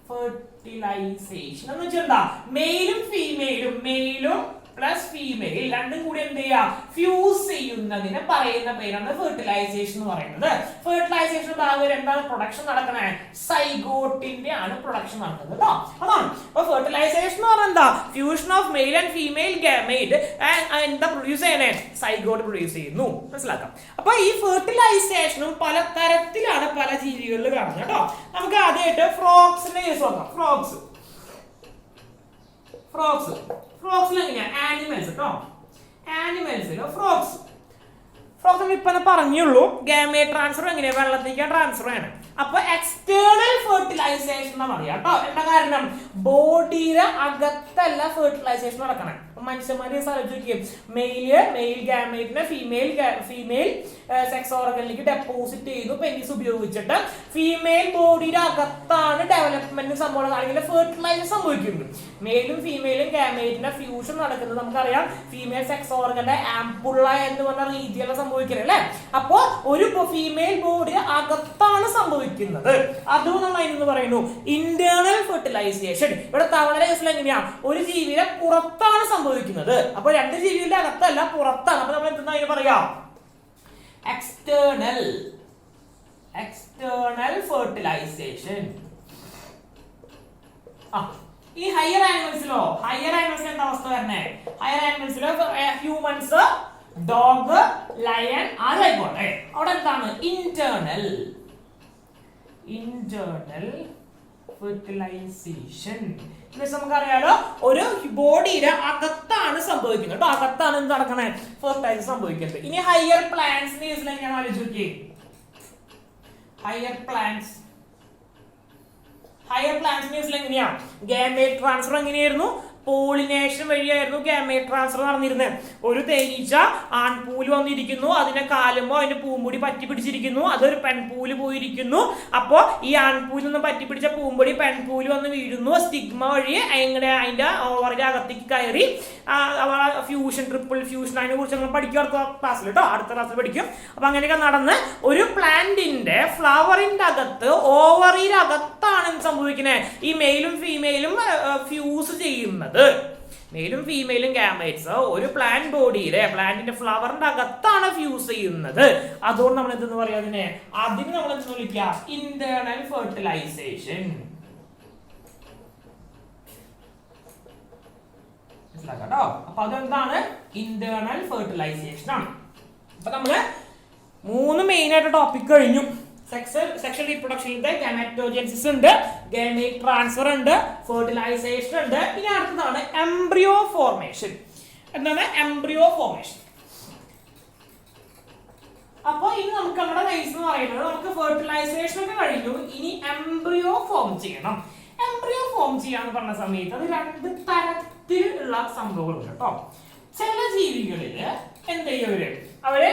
ഫെർട്ടിലൈസേഷൻ എന്ന് വെച്ചാൽ എന്താ, മെയിലും പ്ലസ് ഫീമെയിൽ രണ്ടും കൂടി എന്ത് ചെയ്യുക, ഫ്യൂസ് ചെയ്യുന്നതിന് പറയുന്ന പേരാണ് ഫെർട്ടിലൈസേഷൻ എന്ന് പറയുന്നത്. ഫെർട്ടിലൈസേഷൻ ഭാഗം എന്താണ് പ്രൊഡക്ഷൻ നടക്കണേ, സൈഗോട്ടിന്റെ ആണ് പ്രൊഡക്ഷൻ നടക്കുന്നത് കേട്ടോ. അതാണ് അപ്പൊ ഫെർട്ടിലൈസേഷൻ എന്ന് പറഞ്ഞാൽ എന്താ, fusion of male and female gamete എന്താ പ്രൊഡ്യൂസ് ചെയ്യണേ, സൈഗോട്ട് പ്രൊഡ്യൂസ് ചെയ്യുന്നു. മനസ്സിലാക്കാം. അപ്പൊ ഈ ഫെർട്ടിലൈസേഷനും പല തരത്തിലാണ് പല ജീവികളിൽ കാണുന്നത് കേട്ടോ. നമുക്ക് ആദ്യമായിട്ട് ഫ്രോഗ്സിന്റെ കേസ് നോക്കാം. ഫ്രോഗ്സിൽ എങ്ങനെയാ, ആനിമൽസ് കേട്ടോ. ആനിമൽസിലോ ഫ്രോഗ്സ് ഇപ്പൊ പറഞ്ഞുള്ളൂ. ഗാമേറ്റ് ട്രാൻസ്ഫർ എങ്ങനെയാ, വെള്ളത്തിലേക്ക് ട്രാൻസ്ഫർ ആണ്. അപ്പൊ എക്സ്റ്റേണൽ ഫെർട്ടിലൈസേഷൻ എന്ന് പറയാം കേട്ടോ. എന്താ കാരണം, ബോഡിയുടെ അകത്തല്ല ഫെർട്ടിലൈസേഷൻ നടക്കണം. മനുഷ്യന്മാരെ ആലോചിക്കും, മെയിൽ ഗാമേറ്റിനെ ഫീമെയിൽ സെക്സ് ഓർഗനിലേക്ക് ഡെപ്പോസിറ്റ് ചെയ്യുന്നു പെനിസ് ഉപയോഗിച്ചിട്ട്. ഫീമെയിൽ ബോഡിയുടെ അകത്താണ് ഡെവലപ്മെന്റ് സംഭവം അല്ലെങ്കിൽ ഫെർട്ടിലൈസേഷൻ സംഭവിക്കുന്നത്. മെയിലും ഫീമെയിലും ഗാമേറ്റിന്റെ ഫ്യൂഷൻ നടക്കുന്നത് നമുക്കറിയാം ഫീമെയിൽ സെക്സ് ഓർഗന്റെ ആംപുള്ള എന്ന് പറഞ്ഞ രീതിയിലാണ് സംഭവിക്കുന്നത് അല്ലെ. അപ്പോ ഒരു ഫീമെയിൽ ബോഡിയുടെ അകത്താണ് സംഭവിക്കുന്നത്. അതും നമ്മൾ അതിനെന്ന് പറയുന്നു ഇന്റേണൽ ഫെർട്ടിലൈസേഷൻ. ഇവിടെ തവളയുടെ കേസിൽ എങ്ങനെയാ, ഒരു ജീവിയുടെ പുറത്താണ് സംഭവിക്കുന്നത്. അപ്പൊ രണ്ട് ജീവികളുടെ അകത്തല്ല, പുറത്താണ്. അപ്പൊ നമ്മൾ എന്താ അതിന് പറയാ, എക്സ്റ്റേണൽ ഫെർട്ടിലൈസേഷൻ. ഈ ഹയർ ആനിമൽസിലോ, എന്താ അവസ്ഥ വരണേ, ഹയർ ആനിമൽസിലോ ഹ്യൂമൻസ്, ഡോഗ്, ലയൺ ആയിക്കോട്ടെ, അവിടെ എന്താണ് ഇന്റേണൽ ഫെർട്ടിലൈസേഷൻ. നമുക്കറിയാലോ ഒരു ബോഡിയുടെ അകത്താണ് സംഭവിക്കുന്നത് കേട്ടോ. അകത്താണ് എന്ത് നടക്കണേ, ഫെർട്ടിലൈസേഷൻ സംഭവിക്കുന്നത്. ഇനി ഹയർ പ്ലാന്റ്സിന്റെ കേസിൽ ഞാൻ ആലോചിച്ച് നോക്കിയേ. ഹയർ പ്ലാന്റ്സിന്റെ കേസിൽ എങ്ങനെയാ, ഗാമേറ്റ് ട്രാൻസ്ഫർ എങ്ങനെയായിരുന്നു, പോളിനേഷൻ വഴിയായിരുന്നു ഗാമേറ്റ് ട്രാൻസ്ഫർ നടന്നിരുന്നത്. ഒരു തേനീച്ച ആൺപൂല് വന്നിരിക്കുന്നു, അതിനെ കാലുമ്പോ അതിന്റെ പൂമ്പൊടി പറ്റി പിടിച്ചിരിക്കുന്നു, അതൊരു പെൺപൂല് പോയിരിക്കുന്നു. അപ്പോ ഈ ആൺപൂലിൽ നിന്ന് പറ്റി പിടിച്ച പൂമ്പൊടി പെൺപൂല് വന്ന് വീഴുന്നു, സ്റ്റിഗ്മ വഴി അതിന്റെ ഓവറിന്റെ അകത്തേക്ക് കയറി ഫ്യൂഷൻ, ട്രിപ്പിൾ ഫ്യൂഷൻ, അതിനെ കുറിച്ച് നമ്മൾ പഠിക്കും അടുത്ത ക്ലാസ്സിൽ കേട്ടോ. അടുത്ത ക്ലാസ്സിൽ പഠിക്കും. അപ്പൊ അങ്ങനെയൊക്കെ നടന്ന് ഒരു പ്ലാന്റിന്റെ ഫ്ലവറിന്റെ അകത്ത്, ഓവറിന്റെ അകത്താണ് സംഭവിക്കുന്നത് ഈ മെയിലും ഫീമെയിലും ഫ്യൂസ് ചെയ്യുന്നത്. മെയിലും ഫീമെയിലും ഗാമേറ്റ്സ് ഒരു പ്ലാന്റ് ബോഡിയിലെ പ്ലാന്റിന്റെ ഫ്ലവറിന്റെ അകത്താണ് ഫ്യൂസ് ചെയ്യുന്നത്. അതുകൊണ്ട് നമ്മൾ എന്തെന്ന് പറയാ, അതിന് നമ്മൾ എന്ത് വിളിക്കുക, ഇന്റേണൽ ഫെർട്ടിലൈസേഷൻ. മനസ്സിലാക്കാട്ടോ. അപ്പൊ അതെന്താണ്, ഇന്റേണൽ ഫെർട്ടിലൈസേഷൻ ആണ്. അപ്പൊ നമ്മള് 3 മെയിൻ ആയിട്ട് ടോപ്പിക് കഴിഞ്ഞു. സെക്ഷൽ റീപ്രൊഡക്ഷനിലെ ഗാമറ്റോജെനിസിസ് ഉണ്ട്, ഗാമേറ്റ് ട്രാൻസ്ഫർ ഉണ്ട്, ഫെർട്ടിലൈസേഷൻ ഉണ്ട്. ഇനി അടുത്തതാണ് എംബ്രിയോ ഫോർമേഷൻ. എന്താണ് എംബ്രിയോ ഫോർമേഷൻ? അപ്പൊ ഇനി നമുക്ക് നമ്മുടെ കേസ് എന്ന് പറയുന്നത്, നമുക്ക് ഫെർട്ടിലൈസേഷൻ ഒക്കെ കഴിഞ്ഞു, ഇനി എംബ്രിയോ ഫോം ചെയ്യണം. എംബ്രിയോ ഫോം ചെയ്യാന്ന് പറഞ്ഞ സമയത്ത് അത് 2 തരത്തിലുള്ള സംഭവങ്ങളുണ്ട് കേട്ടോ. ചില ജീവികളില് എന്ത് ചെയ്യും, അവര്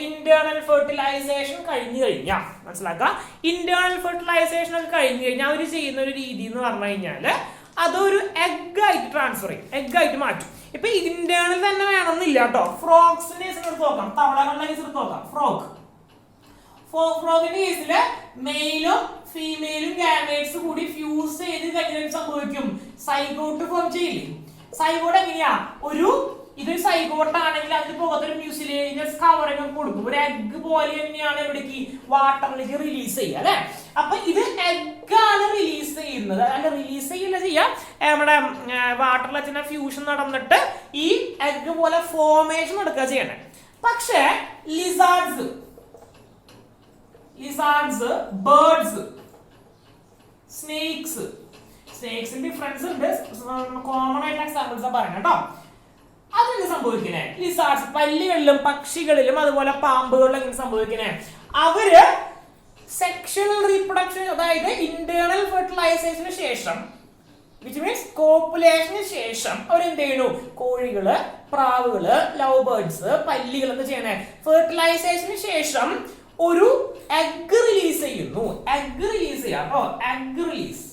ഇന്റേണൽ ഫെർട്ടിലൈസേഷൻ കഴിഞ്ഞു കഴിഞ്ഞാൽ, മനസ്സിലാക്കുക, ഇന്റേണൽ ഫെർട്ടിലൈസേഷൻ ഒക്കെ കഴിഞ്ഞു കഴിഞ്ഞാൽ അവർ ചെയ്യുന്ന ഒരു രീതി എന്ന് പറഞ്ഞു കഴിഞ്ഞാല് അതൊരു എഗ് ആയിട്ട് ട്രാൻസ്ഫർ ചെയ്യും, എഗ് ആയിട്ട് മാറ്റും. ഇപ്പൊ ഇന്റേണൽ തന്നെ വേണമെന്നില്ല കേട്ടോ. ഫ്രോഗ്സിന്റെ കേസിൽ എടുത്ത് നോക്കാം, തവളകളുടെ കേസിൽ എടുത്ത് നോക്കാം. ഫ്രോഗിന്റെ കേസില് മെയിലും ഫീമെയിലും ഗാമേറ്റ്സ് കൂടി ഫ്യൂസ് ചെയ്ത് എങ്ങനെ സംഭവിക്കും, സൈഗോട്ട് ഫോം ചെയ്യില്ലേ. സൈഗോട്ട് എങ്ങനെയാ, ഇതൊരു സൈഗോട്ട് ആണെങ്കിൽ അതിന് പുറത്തൊരു മ്യൂസിലേനിയസ് കവറിംഗ് കൊടുക്കും. ഒരു എഗ് പോലെ തന്നെയാണ് ഇവിടേക്ക് വാട്ടറിലേക്ക് റിലീസ് ചെയ്യുക അല്ലെ. അപ്പൊ ഇത് എഗ് ആണ് റിലീസ് ചെയ്യുന്നത്, അല്ല റിലീസ് ചെയ്യില്ല ചെയ്യാം, നമ്മുടെ വാട്ടറിൽ വെച്ചാൽ ഫ്യൂഷൻ നടന്നിട്ട് ഈ എഗ് പോലെ ഫോർമേഷൻ എടുക്കുക ചെയ്യണേ. പക്ഷേ ലിസാർഡ്സ്, ബേർഡ്സ്, സ്നേക്സിന്റെ ഡിഫറൻസ് ഉണ്ട്. കോമൺ ആയിട്ട് എക്സാമ്പിൾസ് പറയാം കേട്ടോ. അതെന്ത് സംഭവിക്കണേ, ലിസാർഡ്സ് പല്ലികളിലും പക്ഷികളിലും അതുപോലെ പാമ്പുകളിലും എങ്ങനെ സംഭവിക്കണേ, അവര് സെക്ഷൽ റീപ്രൊഡക്ഷൻ, അതായത് ഇന്റേണൽ ഫെർട്ടിലൈസേഷന് ശേഷം, വിച്ച് മീൻസ് കോപ്പുലേഷന് ശേഷം അവരെന്ത് ചെയ്യണു, കോഴികള്, പ്രാവുകള്, ലവ് ബേർഡ്സ്, പല്ലികൾ എന്ത് ചെയ്യണേ, ഫെർട്ടിലൈസേഷന് ശേഷം ഒരു എഗ് റിലീസ് ചെയ്യുന്നു. എഗ് റിലീസ് ചെയ്യാം കേട്ടോ, എഗ് റിലീസ്.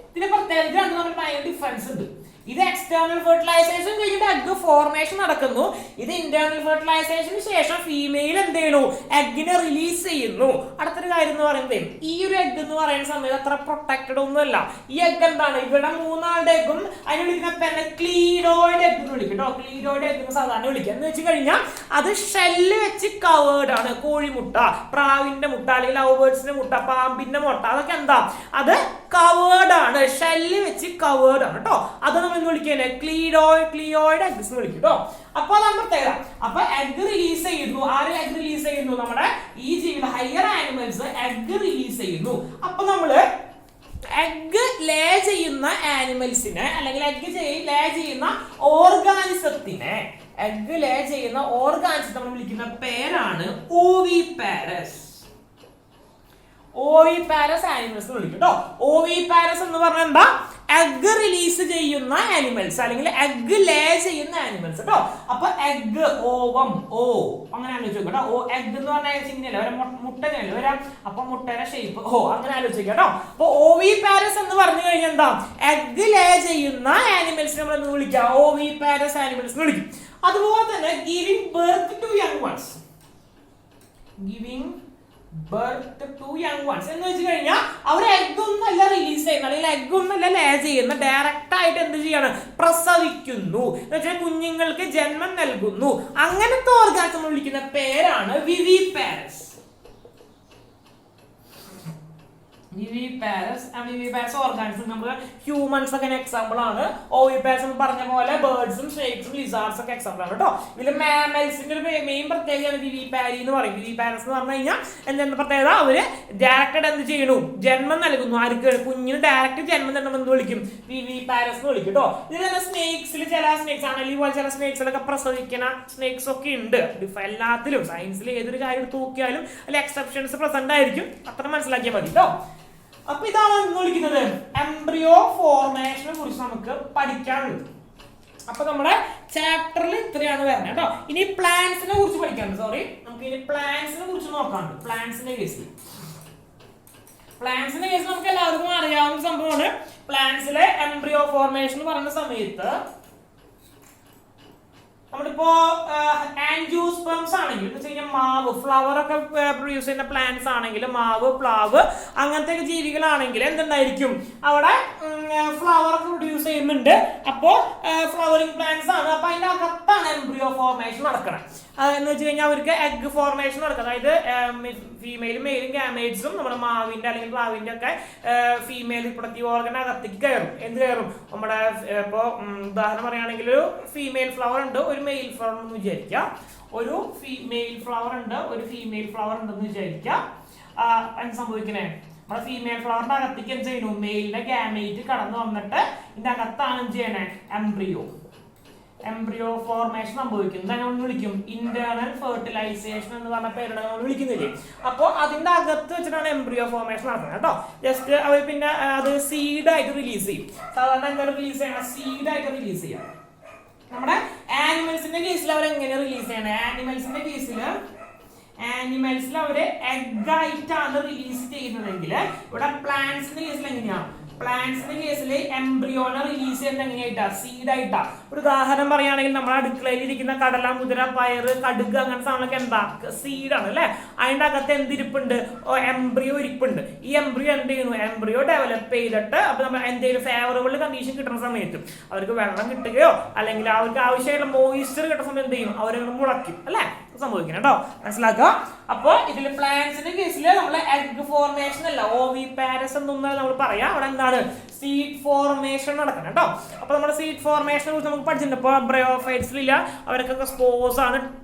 ഇതിന്റെ പ്രത്യേകത ഭയങ്കര ഡിഫറൻസ് ഉണ്ട്. ഇത് എക്സ്റ്റേണൽ ഫെർട്ടിലൈസേഷൻ കഴിഞ്ഞിട്ട് എഗ് ഫോർമേഷൻ നടക്കുന്നു. ഇത് ഇന്റേണൽ ഫെർട്ടിലൈസേഷന് ശേഷം ഫീമെയിൽ എന്ത് ചെയ്യുന്നു, എഗ്ഗിനെ റിലീസ് ചെയ്യുന്നു. അടുത്തൊരു കാര്യം എന്ന് പറയുന്നത്, ഈ ഒരു എഗ് എന്ന് പറയുന്ന സമയത്ത് അത്ര പ്രൊട്ടക്റ്റഡ് ഒന്നുമല്ല. ഈ എഗ് എന്താണ്, ഇവിടെ മൂന്നാളുടെ എഗ്ഗും അതിന് വിളിക്കുന്ന ക്ലീഡോയിഡ് എഗ് എന്ന് വിളിക്കും കേട്ടോ. ക്ലീഡോയിഡ് എഗ് എന്ന് സാധാരണ വിളിക്കുക എന്ന് വെച്ച് കഴിഞ്ഞാൽ അത് ഷെല്ല് വെച്ച് കവേർഡ് ആണ്. കോഴിമുട്ട, പ്രാവിന്റെ മുട്ട, അല്ലെങ്കിൽ ലവ് ബേർഡ്സിന്റെ മുട്ട, പാമ്പിന്റെ മുട്ട, അതൊക്കെ എന്താ, അത് കവേർഡ് ആണ്, ഷെല്ല് വെച്ച് കവേർഡ് ആണ് കേട്ടോ. അത് നമ്മൾ വിളിക്കുന്നത് ക്ലിയോയിഡ് എഗ്സ് എന്ന് വിളിക്കും കേട്ടോ. അപ്പൊ അതാണ് പ്രത്യേകത. അപ്പൊ എഗ് റിലീസ് ചെയ്യുന്നു. ആര് എഗ് റിലീസ് ചെയ്യുന്നു? നമ്മുടെ ഈ ജീവിത ഹയർ ആനിമൽസ് എഗ് റിലീസ് ചെയ്യുന്നു. അപ്പൊ നമ്മള് എഗ് ലേ ചെയ്യുന്ന ആനിമൽസിനെ, അല്ലെങ്കിൽ എഗ് ലേ ചെയ്യുന്ന ഓർഗാനിസത്തിനെ, എഗ് ലേ ചെയ്യുന്ന ഓർഗാനിസത്തെ നമ്മൾ വിളിക്കുന്ന പേരാണ് ഓവിപാരസ്. ഓവിപാരസ് ആനിമൽസ് എന്ന് വിളിക്കും കേട്ടോ. ഓവിപാരസ് എന്ന് പറഞ്ഞാൽ എന്താ, എഗ് റിലീസ് ചെയ്യുന്ന ആനിമൽസ്, അല്ലെങ്കിൽ എഗ് ലേ ചെയ്യുന്ന ആനിമൽസ് കേട്ടോ. അപ്പൊ എഗ്, ഓവം, ഓ അങ്ങനെ ആലോചിച്ചു കേട്ടോ. ഓ എഗ് എന്ന് പറഞ്ഞാൽ ചിഹ്നല്ലേ, ഒരു മുട്ടനല്ലേ വരാം. അപ്പൊ മുട്ടയുടെ ഷേപ്പ് ഓ അങ്ങനെ ആലോചിക്കുക കേട്ടോ. അപ്പൊ ഓവിപാരസ് എന്ന് പറഞ്ഞു കഴിഞ്ഞാൽ എന്താ, എഗ് ലേ ചെയ്യുന്ന ആനിമൽസ് നമ്മൾ എന്ന് വിളിക്കാം, ഓവിപാരസ് ആനിമൽസ് എന്ന് വിളിക്കും. അതുപോലെ തന്നെ giving birth to young ones, giving birth to young ones എന്ന് വെച്ച് കഴിഞ്ഞാൽ അവർ എഗ് ഒന്നല്ല റിലീസ് ചെയ്യുന്നത്, അല്ലെങ്കിൽ എഗ് ഒന്നല്ല ലേ ചെയ്യുന്ന, ഡയറക്റ്റ് ആയിട്ട് എന്ത് ചെയ്യാണ്, പ്രസവിക്കുന്നു എന്ന് വെച്ചാൽ കുഞ്ഞുങ്ങൾക്ക് ജന്മം നൽകുന്നു. അങ്ങനത്തെ ഓർഗാനിസം വിളിക്കുന്ന പേരാണ് വിവിപാരസ്. വിവിപാരസ് ഓർഗാനിസം നമുക്ക് ഹ്യൂമൻസ് ഒക്കെ എക്സാമ്പിൾ ആണ്. ഓവിപാരസ് പറഞ്ഞ പോലെ ബേർഡ്സും സ്നേക്സും ലിസാർഡ്സ് ഒക്കെ എക്സാമ്പിൾ ആണ് കേട്ടോ. ഇതിൽ മാമൽസിന്റെ ഒരു മെയിൻ പ്രത്യേകതയാണ് വിവിപാരി എന്ന് പറയും. വിവിപാരസ് എന്ന് പറഞ്ഞു കഴിഞ്ഞാൽ എന്താ പ്രത്യേകത, അവര് ഡയറക്റ്റ് എന്ത് ചെയ്യണു, ജന്മം നൽകുന്നു. ആർക്ക്, കുഞ്ഞിന് ഡയറക്റ്റ് ജന്മം നൽകുമ്പോൾ എന്ത് വിളിക്കും, വിവിപാരസ് എന്ന് വിളിക്കും കേട്ടോ. ഇതിൽ സ്നേക്സിൽ ചില സ്നേക്സ് ആണെങ്കിൽ പോലെ ചില സ്നേക്സിലൊക്കെ പ്രസവിക്കുന്ന സ്നേക്സ് ഒക്കെ ഉണ്ട്. എല്ലാത്തിലും സയൻസിൽ ഏതൊരു കാര്യം എടുത്ത് നോക്കിയാലും അതിൽ എക്സെപ്ഷൻസ് പ്രസന്റ് ആയിരിക്കും. അത്ര മനസ്സിലാക്കിയാൽ മതി കേട്ടോ. അപ്പൊ ഇതാണ് വിളിക്കുന്നത് എംബ്രിയോ ഫോർമേഷനെ കുറിച്ച് നമുക്ക് പഠിക്കാനുള്ളത്. അപ്പൊ നമ്മുടെ ചാപ്റ്ററിൽ ഇത്രയാണ് വരുന്നത് കേട്ടോ. ഇനി പ്ലാന്റ്സിനെ കുറിച്ച് പഠിക്കാനുണ്ട്. സോറി, നമുക്ക് ഇനി പ്ലാന്റ്സിനെ കുറിച്ച് നോക്കാനുണ്ട്. പ്ലാന്റ്സിന്റെ കേസിൽ നമുക്ക് എല്ലാവർക്കും അറിയാവുന്ന സംഭവമാണ്. പ്ലാന്റ്സിലെ എംബ്രിയോ ഫോർമേഷൻ എന്ന് പറയുന്ന സമയത്ത് നമ്മളിപ്പോ ആൻജിയോസ്പേംസ് ആണെങ്കിൽ എന്ന് വെച്ച് കഴിഞ്ഞാൽ മാവ്, ഫ്ലവർ ഒക്കെ പ്രൊഡ്യൂസ് ചെയ്യുന്ന പ്ലാന്റ്സ് ആണെങ്കിൽ, മാവ്, പ്ലാവ് അങ്ങനത്തെ ജീവികളാണെങ്കിൽ എന്തുണ്ടായിരിക്കും, അവിടെ ഫ്ലവർ ഒക്കെ പ്രൊഡ്യൂസ് ചെയ്യുന്നുണ്ട്. അപ്പോൾ ഫ്ലവറിങ് പ്ലാന്റ്സ് ആണ്. അപ്പൊ അതിന്റെ അകത്താണ് എംബ്രിയോ ഫോർമേഷൻ നടക്കണം. എന്ന് വെച്ച് കഴിഞ്ഞാൽ അവർക്ക് എഗ് ഫോർമേഷൻ നടക്കുക. അതായത് ഫീമെയിലും മെയിലും ഗാമേറ്റ്സും നമ്മുടെ മാവിന്റെ അല്ലെങ്കിൽ പ്ലാവിന്റെ ഒക്കെ ഫീമെയിൽ റിപ്രൊഡക്റ്റീവ് ഓർഗൻ അകത്തേക്ക് കയറും. എന്ത് കയറും, നമ്മുടെ ഇപ്പോ ഉദാഹരണം പറയുകയാണെങ്കിൽ ഒരു ഫീമെയിൽ ഫ്ലവർ ഉണ്ട്, ഒരു മെയിൽ ഫ്ലവർ എന്ന് വിചാരിക്കാം. ഒരു മെയിൽ ഫ്ലവർ ഉണ്ട്, ഒരു ഫീമെയിൽ ഫ്ലവർ ഉണ്ടെന്ന് വിചാരിക്കാം. എന്ത് സംഭവിക്കണേ, നമ്മുടെ ഫീമെയിൽ ഫ്ലവറിന്റെ അകത്തേക്ക് എന്ത് ചെയ്യുന്നു, മെയിലിന്റെ ഗാമേറ്റ് കടന്നു വന്നിട്ട് ഇതിന്റെ അകത്താണ് എന്ത് ചെയ്യണേ, എംബ്രിയോ ഫോർമേഷൻ സംഭവിക്കുന്നത്. നമ്മൾ വിളിക്കും ഇന്റേണൽ ഫെർട്ടിലൈസേഷൻ എന്ന് പറഞ്ഞ പേരുടെ നമ്മൾ വിളിക്കുന്നില്ലേ. അപ്പോൾ അതിന്റെ അകത്ത് വെച്ചിട്ടാണ് എംബ്രിയോ ഫോർമേഷൻ നടക്കുന്നത് കേട്ടോ. ജസ്റ്റ് അവർ പിന്നെ അത് സീഡായിട്ട് റിലീസ് ചെയ്യും. സാധാരണ എന്തായാലും റിലീസ് ചെയ്യണം, സീഡായിട്ട് റിലീസ് ചെയ്യാം. നമ്മുടെ ആനിമൽസിന്റെ കേസിൽ അവർ എങ്ങനെ റിലീസ് ചെയ്യണേ, ആനിമൽസിൽ അവര് എഗ് ആയിട്ടാണ് റിലീസ് ചെയ്യുന്നതെങ്കിൽ, ഇവിടെ പ്ലാന്റ്സിന്റെ കേസിൽ എങ്ങനെയാണ്, പ്ലാന്റ്സിന്റെ കേസിൽ എംബ്രിയോനെ റിലീസ് ചെയ്യുന്നത് എങ്ങനെയായിട്ടാ, സീഡായിട്ടാ. ഒരു ഉദാഹരണം പറയുകയാണെങ്കിൽ നമ്മുടെ അടുക്കളയിൽ ഇരിക്കുന്ന കടല, മുതിര, പയറ്, കടുക് അങ്ങനത്തെ സാധനങ്ങളൊക്കെ എന്താ, സീഡാണ് അല്ലെ. അതിന്റെ അകത്ത് എന്തിരിപ്പുണ്ട്, എംബ്രിയോ ഇരിപ്പുണ്ട്. ഈ എംബ്രിയോ എന്ത് ചെയ്യുന്നു, എംബ്രിയോ ഡെവലപ്പ് ചെയ്തിട്ട് അപ്പൊ നമ്മൾ എന്തെങ്കിലും ഫേവറബിൾ കണ്ടീഷൻ കിട്ടുന്ന സമയത്ത് അവർക്ക് വെള്ളം കിട്ടുകയോ അല്ലെങ്കിൽ അവർക്ക് ആവശ്യമായിട്ടുള്ള മോയിസ്ചർ കിട്ടുന്ന സമയത്ത് എന്ത് ചെയ്യും, അവരങ്ങനെ മുളയ്ക്കും അല്ലെ, സംഭവിക്കണം കേട്ടോ, മനസ്സിലാക്കുക. അപ്പൊ ഇതിൽ പ്ലാന്റ്സിന്റെ കേസിൽ നമ്മൾ എഗ് ഫോർമേഷൻ അല്ല, ഓവിപാരസ് എന്നൊന്നും നമ്മൾ പറയാം. അവിടെ എന്താണ്, സീഡ് ഫോർമേഷൻ നടക്കണം കേട്ടോ. അപ്പൊ നമ്മുടെ സീഡ് ഫോർമേഷനെ കുറിച്ച് നമുക്ക് പഠിച്ചിട്ടുണ്ട്. ഇപ്പൊ ബ്രയോഫൈറ്റ്സിലില്ല, അവർക്കൊക്കെ സ്പോർസ് ആണ്.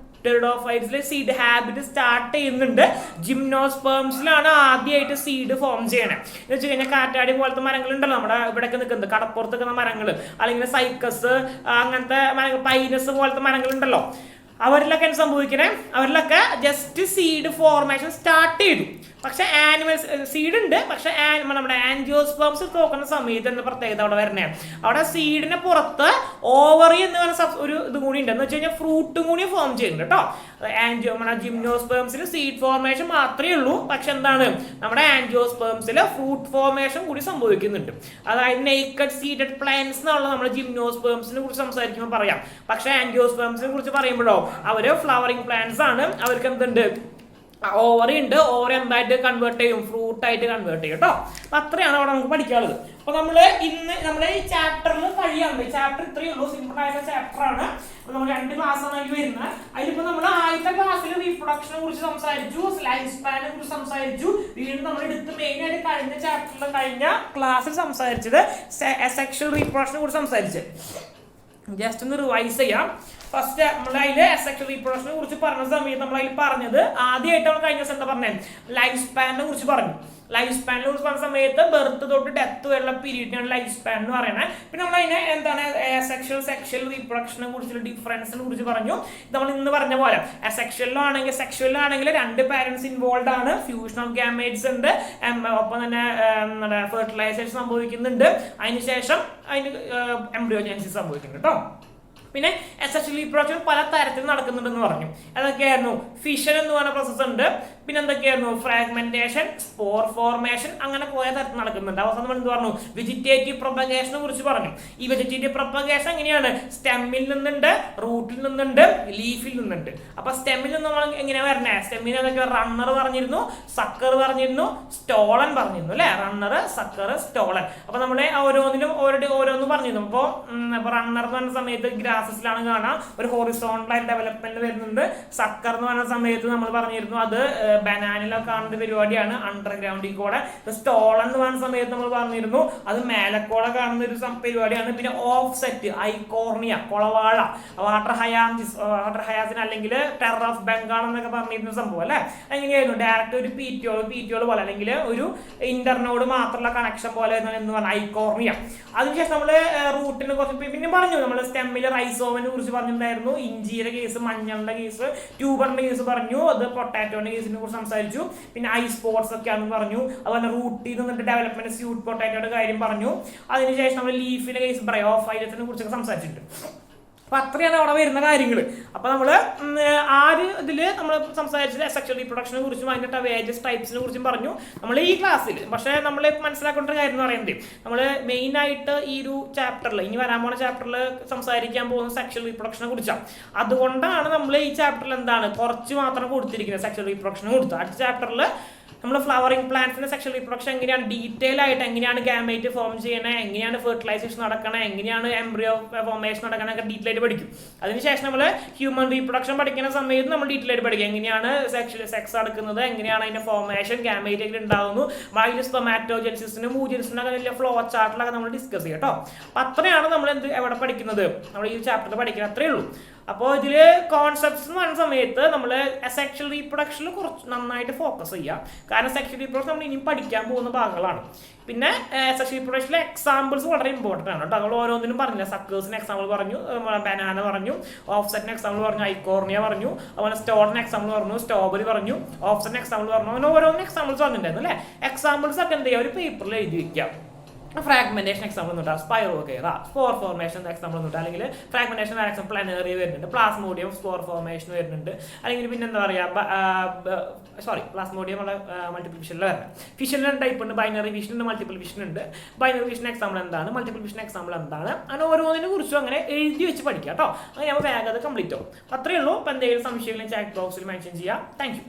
ടെറിഡോഫൈറ്റ്സിൽ സീഡ് ഹാബിറ്റ് സ്റ്റാർട്ട് ചെയ്യുന്നുണ്ട്. ജിംനോസ്പേംസിലാണ് ആദ്യമായിട്ട് സീഡ് ഫോം ചെയ്യണേ. എന്ന് വെച്ച് കഴിഞ്ഞാൽ കാറ്റാടി പോലത്തെ മരങ്ങൾ ഉണ്ടല്ലോ നമ്മുടെ ഇവിടെയൊക്കെ നിൽക്കുന്നത്, കടപ്പുറത്ത് നിൽക്കുന്ന മരങ്ങൾ, അല്ലെങ്കിൽ സൈക്കസ് അങ്ങനത്തെ മരങ്ങൾ, പൈനസ് പോലത്തെ മരങ്ങൾ ഉണ്ടല്ലോ, അവരിലൊക്കെ എന്ത് സംഭവിക്കണേ, അവരിലൊക്കെ ജസ്റ്റ് സീഡ് ഫോർമേഷൻ സ്റ്റാർട്ട് ചെയ്തു. പക്ഷെ ആനിമൽ സീഡ് ഉണ്ട്, പക്ഷെ നമ്മുടെ ആൻജിയോസ്പേംസ് നോക്കുന്ന സമയത്ത് എന്താ പ്രത്യേകത അവിടെ വരണേ, അവിടെ സീഡിന് പുറത്ത് ഓവറി എന്ന് പറഞ്ഞ ഒരു ഇതും കൂടി ഉണ്ട്. എന്ന് വെച്ച് കഴിഞ്ഞാൽ ഫ്രൂട്ടും കൂടി ഫോം ചെയ്യുന്നുണ്ട് കേട്ടോ. നമ്മുടെ ജിംനോസ്പേംസിൽ സീഡ് ഫോർമേഷൻ മാത്രമേ ഉള്ളൂ, പക്ഷെ എന്താണ് നമ്മുടെ ആൻജിയോസ്പേംസിൽ ഫ്രൂട്ട് ഫോർമേഷൻ കൂടി സംഭവിക്കുന്നുണ്ട്. അതായത് നെയ്ക്കഡ് സീഡഡ് പ്ലാന്റ്സ് എന്നുള്ള നമ്മുടെ ജിംനോസ്പേംസിനെ കുറിച്ച് സംസാരിക്കുമ്പോൾ പറയാം. പക്ഷെ ആൻജിയോസ്പേംസിനെ കുറിച്ച് പറയുമ്പോഴോ അവര് ഫ്ലവറിംഗ് പ്ലാന്റ്സ് ആണ്, അവർക്ക് എന്തുണ്ട് ഓവറി ഉണ്ട്. ഓവറി എന്തായിട്ട് കൺവേർട്ട് ചെയ്യും, ഫ്രൂട്ട് ആയിട്ട് കൺവേർട്ട് ചെയ്യും കേട്ടോ. അപ്പൊ അത്രയാണ് അവിടെ നമുക്ക് പഠിക്കാനുള്ളത്. അപ്പൊ നമ്മള് ഇന്ന് നമ്മുടെ ഈ ചാപ്റ്ററിൽ കഴിയാണ്ട്, ചാപ്റ്റർ ഇത്രയേ ഉള്ളൂ, സിമ്പിൾ ആയിട്ടുള്ള ചാപ്റ്റർ ആണ്. അപ്പൊ നമ്മൾ 2 ക്ലാസ്സാണ് അതിൽ വരുന്നത്. അതിലിപ്പോ നമ്മൾ ആദ്യത്തെ ക്ലാസ്സിൽ റീപ്രൊഡക്ഷനെ കുറിച്ച് സംസാരിച്ചു, ലൈഫ് സ്പാനെ കുറിച്ച് സംസാരിച്ചു. വീണ്ടും നമ്മൾ എടുത്ത് മെയിൻ ആയിട്ട് കഴിഞ്ഞ ചാപ്റ്ററിൽ കഴിഞ്ഞ ക്ലാസ്സിൽ സംസാരിച്ചത് സെക്ഷൽ റീപ്രൊഡക്ഷനെ കുറിച്ച് സംസാരിച്ചു. ജസ്റ്റ് ഒന്ന് റിവൈസ് ചെയ്യാം. ഫസ്റ്റ് നമ്മൾ അതിൽ സെക്ഷൽ റീപ്രൊഡക്ഷനെ കുറിച്ച് പറഞ്ഞ സമയത്ത് നമ്മൾ അതിൽ പറഞ്ഞത് ആദ്യമായിട്ട് നമ്മൾ കഴിഞ്ഞ ദിവസം എന്താ പറഞ്ഞത്, ലൈഫ് സ്പാനിനെ കുറിച്ച് പറഞ്ഞു. ലൈഫ് സ്പാനിനെ കുറിച്ച് പറഞ്ഞ സമയത്ത് ബർത്ത് തൊട്ട് ഡെത്ത് വരെയുള്ള പീരീഡിനാണ് ലൈഫ് സ്പാൻ എന്ന് പറയുന്നത്. പിന്നെ നമ്മൾ അതിനെ എന്താണ് സെക്ഷൽ റീപ്രൊഡക്ഷനെ കുറിച്ചുള്ള ഡിഫറൻസിനെ കുറിച്ച് പറഞ്ഞു. നമ്മൾ ഇന്ന് പറഞ്ഞ പോലെ സെക്ഷലിലാണെങ്കിൽ 2 പാരന്റ്സ് ഇൻവോൾവ് ആണ്, ഫ്യൂഷൻ ഓഫ് ഗാമേറ്റ്സ് ഉണ്ട്, ഒപ്പം തന്നെ ഫെർട്ടിലൈസേഷൻ സംഭവിക്കുന്നുണ്ട്, അതിനുശേഷം അതിന് എംബ്രിയോജെനിസിസ് സംഭവിക്കുന്നുണ്ട് കേട്ടോ. പിന്നെ സെക്ഷൽ റീപ്രൊഡക്ഷൻ പല തരത്തിൽ നടക്കുന്നുണ്ടെന്ന് പറഞ്ഞു. അതൊക്കെയായിരുന്നു ഫിഷൻ എന്ന് പറഞ്ഞ പ്രോസസ് ഉണ്ട്, പിന്നെ എന്തൊക്കെയായിരുന്നു ഫ്രാഗ്മെന്റേഷൻ, സ്പോർ ഫോർമേഷൻ, അങ്ങനെ കുറെ തരത്തിൽ നടക്കുന്നുണ്ട്. അവസാനം എന്ത് പറഞ്ഞു, വെജിറ്റേറ്റീവ് പ്രൊപ്പഗേഷനെ കുറിച്ച് പറഞ്ഞു. ഈ വെജിറ്റേറ്റീവ് പ്രൊപ്പഗേഷൻ എങ്ങനെയാണ്, സ്റ്റെമ്മിൽ നിന്നുണ്ട്, റൂട്ടിൽ നിന്നുണ്ട്, ലീഫിൽ നിന്നുണ്ട്. അപ്പൊ സ്റ്റെമ്മിൽ നിന്ന് നമ്മൾ എങ്ങനെയാ വരണേ, സ്റ്റെമ്മിന് എന്തൊക്കെ റണ്ണർ പറഞ്ഞിരുന്നു, സക്കർ പറഞ്ഞിരുന്നു, സ്റ്റോളൻ പറഞ്ഞിരുന്നു അല്ലെ, റണ്ണർ, സക്കർ, സ്റ്റോളൻ. അപ്പൊ നമ്മളെ ഓരോന്നിനും ഓരോന്ന് പറഞ്ഞിരുന്നു. അപ്പൊ റണ്ണർ എന്ന് പറഞ്ഞ സമയത്ത് ഗ്രാസസിലാണ് കാണാം, ഒരു ഹോറിസോണ്ടൽ ഡെവലപ്മെന്റ് വരുന്നുണ്ട്. സക്കർ എന്ന് പറഞ്ഞ സമയത്ത് നമ്മൾ പറഞ്ഞിരുന്നു അത് ബനാനിലൊക്കെ കാണുന്ന പരിപാടിയാണ്, അണ്ടർഗ്രൗണ്ടിൽ കൂടെ. സ്റ്റോളൻ എന്ന് പറഞ്ഞ സമയത്ത് നമ്മൾ പറഞ്ഞിരുന്നു അത് മേലക്കോടെ കാണുന്ന ഒരു പരിപാടിയാണ്. പിന്നെ ഓഫ്സെറ്റ്, ഐക്കോർണിയ, കൊളവാഴ, വാട്ടർ ഹയാസിൻ അല്ലെങ്കിൽ ടെറർ ഓഫ് ബംഗാൾ എന്നൊക്കെ പറഞ്ഞിരുന്ന സംഭവം അല്ലെ. എങ്ങനെയായിരുന്നു, ഡയറക്റ്റ് ഒരു പീറ്റിയോൾ പോലെ അല്ലെങ്കിൽ ഒരു ഇന്റർനോഡ് മാത്രമുള്ള കണക്ഷൻ പോലെ എന്ന് പറഞ്ഞാൽ ഐക്കോർണിയ. അതിനുശേഷം നമ്മൾ റൂട്ടിനെ കുറച്ച് പിന്നെ പറഞ്ഞു, നമ്മൾ സ്റ്റെമ്മിൽ റൈസോമിനെ കുറിച്ച് പറഞ്ഞിട്ടുണ്ടായിരുന്നു, ഇഞ്ചിയുടെ കേസ്, മഞ്ഞളുടെ കേസ്, ട്യൂബറിന്റെ കേസ് പറഞ്ഞു, അത് പൊട്ടാറ്റോന്റെ കേസിനെ കുറിച്ച് സംസാരിച്ചു. പിന്നെ ഐ സ്പോർട്സ് ഒക്കെയാണെന്ന് പറഞ്ഞു. അതുപോലെ റൂട്ടിൽ നിന്നിട്ട് ഡെവലപ്മെന്റ് സ്യൂട്ട് പൊട്ടാറ്റോയുടെ കാര്യം പറഞ്ഞു. അതിനുശേഷം നമ്മൾ ലീഫിന്റെ കേസ്, ബ്രയോഫൈലത്തിനെ കുറിച്ചൊക്കെ സംസാരിച്ചിട്ടുണ്ട്. അപ്പൊ അത്രയാണ് അവിടെ വരുന്ന കാര്യങ്ങൾ. അപ്പൊ നമ്മള് ഇതില് നമ്മൾ സംസാരിച്ചത് സെക്ഷൽ റീപ്രൊഡക്ഷനെ കുറിച്ചും അതിന്റെ വേരിയസ് ടൈപ്സിനെ കുറിച്ചും പറഞ്ഞു നമ്മൾ ഈ ക്ലാസ്സിൽ. പക്ഷെ നമ്മൾ മനസ്സിലാക്കേണ്ട കാര്യം എന്ന് പറയുന്നത്, നമ്മൾ മെയിൻ ആയിട്ട് ഈ ഒരു ചാപ്റ്ററിൽ, ഇനി വരാൻ പോണ ചാപ്റ്ററിൽ സംസാരിക്കാൻ പോകുന്ന സെക്ഷൽ റീപ്രൊഡക്ഷനെ കുറിച്ചാണ്. അതുകൊണ്ടാണ് നമ്മൾ ഈ ചാപ്റ്ററിൽ എന്താണ് കുറച്ച് മാത്രം കൊടുത്തിരിക്കുന്നത്, സെക്ഷൽ റീപ്രൊഡക്ഷനെ കൊടുത്തു. അടുത്ത ചാപ്റ്ററിൽ നമ്മൾ ഫ്ലവറിംഗ് പ്ലാന്റ്സിന്റെ സെക്ഷൽ റീപ്രൊഡക്ഷൻ എങ്ങനെയാണ് ഡീറ്റെയിൽ ആയിട്ട്, എങ്ങനെയാണ് ഗാമേറ്റ് ഫോം ചെയ്യണേ, എങ്ങനെയാണ് ഫെർട്ടിലൈസേഷൻ നടക്കണേ, എങ്ങനെയാണ് എംബ്രിയോ ഫോർമേഷൻ നടക്കണൊക്കെ ഡീറ്റെയിൽ ആയിട്ട് പഠിക്കും. അതിനുശേഷം നമ്മൾ ഹ്യൂമൻ റീപ്രൊഡക്ഷൻ പഠിക്കുന്ന സമയത്ത് നമ്മൾ ഡീറ്റെയിൽ ആയിട്ട് പഠിക്കും, എങ്ങനെയാണ് സെക്സ് നടക്കുന്നത്, എങ്ങനെയാണ് അതിന്റെ ഫോർമേഷൻ, ഗാമേറ്റ് ഒക്കെ ഉണ്ടാകുന്നു, അതിൽ സ്പെർമാറ്റോജെനിസിസിനും മൂജെനിസിനും വലിയ ഫ്ലോ ചാർട്ടിലൊക്കെ നമ്മൾ ഡിസ്കസ് ചെയ്യും കേട്ടോ. അപ്പൊ അത്രയാണ് നമ്മൾ എവിടെ പഠിക്കുന്നത്, നമ്മൾ ഈ ചാപ്റ്ററിൽ പഠിക്കുന്നത്, അത്രയേ ഉള്ളൂ. അപ്പോൾ ഇതില് കോൺസെപ്റ്റ്സ് എന്ന് പറയുന്ന സമയത്ത് നമ്മൾ സെക്ഷൽ റീപ്രൊഡക്ഷനിൽ കുറച്ച് നന്നായിട്ട് ഫോക്കസ് ചെയ്യാം. കാരണം സെക്ഷൽ റീപ്രൊഡക്ഷൻ നമ്മൾ ഇനിയും പഠിക്കാൻ പോകുന്ന ഭാഗങ്ങളാണ്. പിന്നെ സെക്ഷൽ റീപ്രൊഡക്ഷനിലെ എക്സാമ്പിൾസ് വളരെ ഇമ്പോർട്ടൻ്റ് ആണ് കേട്ടോ. നമ്മൾ ഓരോന്നിനും പറഞ്ഞില്ല, സക്കേഴ്സിന് എക്സാമ്പിൾ പറഞ്ഞു, ബനാന പറഞ്ഞു, ഓഫ്സെറ്റിന് എക്സാമ്പിൾ പറഞ്ഞു, ഐക്കോർണിയ പറഞ്ഞു, അതുപോലെ സ്റ്റോറിന് എക്സാമ്പിൾ പറഞ്ഞു, സ്ട്രോബെറി പറഞ്ഞു, ഓഫ്സെറ്റിന് എക്സാമ്പിൾ പറഞ്ഞു, അങ്ങനെ ഓരോന്നിനും എക്സാമ്പിൾസ് പറഞ്ഞിട്ടുണ്ടായിരുന്നു അല്ലേ. എക്സാമ്പിൾസ് ഒക്കെ എന്ത് ചെയ്യുക, ഒരു പേപ്പറിൽ എഴുതി വെക്കാം. ഫ്രാഗ്മെന്റേഷൻ എക്സാമ്പിൾ ഒന്നും ഉണ്ടാകും, സ്പൈറോകേറ, സ്പോർ ഫോർമേഷൻ എക്സാമ്പിൾ ഒന്നും ഉണ്ടാകും, അല്ലെങ്കിൽ ഫ്രാഗ്മെന്റേഷൻ എക്സാമ്പിൾ പ്ലാനേറിയ വരുന്നുണ്ട്, പ്ലാസ്മോഡിയം സ്പോർ ഫോർമേഷൻ വരുന്നുണ്ട്, അല്ലെങ്കിൽ പിന്നെ എന്താ പറയുക പ്ലാസ്മോഡിയം ഉള്ള മൾട്ടിപ്പിൾ ഫിഷനിൽ വരുന്നത്. ഫിഷനിൽ ടൈപ്പ് ഉണ്ട്, ബൈനറി ഫിഷൻ ഉണ്ട്, മൾട്ടിപ്പിൾ ഫിഷൻ ഉണ്ട്. ബൈനറി ഫിഷൻ എക്സാമ്പിൾ എന്താണ്, മൾട്ടിപ്പിൾ ഫിഷൻ എക്സാമ്പിൾ എന്താണ്, അങ്ങനെ ഓരോന്നിനെ കുറിച്ചും അങ്ങനെ എഴുതി വെച്ച് പഠിക്കാം കേട്ടോ. അങ്ങനെ നമ്മൾ വേഗം അത് കംപ്ലീറ്റ് ആവും. അത്രയേ ഉള്ളൂ. അപ്പോൾ എന്തെങ്കിലും സംശയങ്ങളും ചാറ്റ് ബോക്സിൽ മെൻഷൻ ചെയ്യാം. Thank you.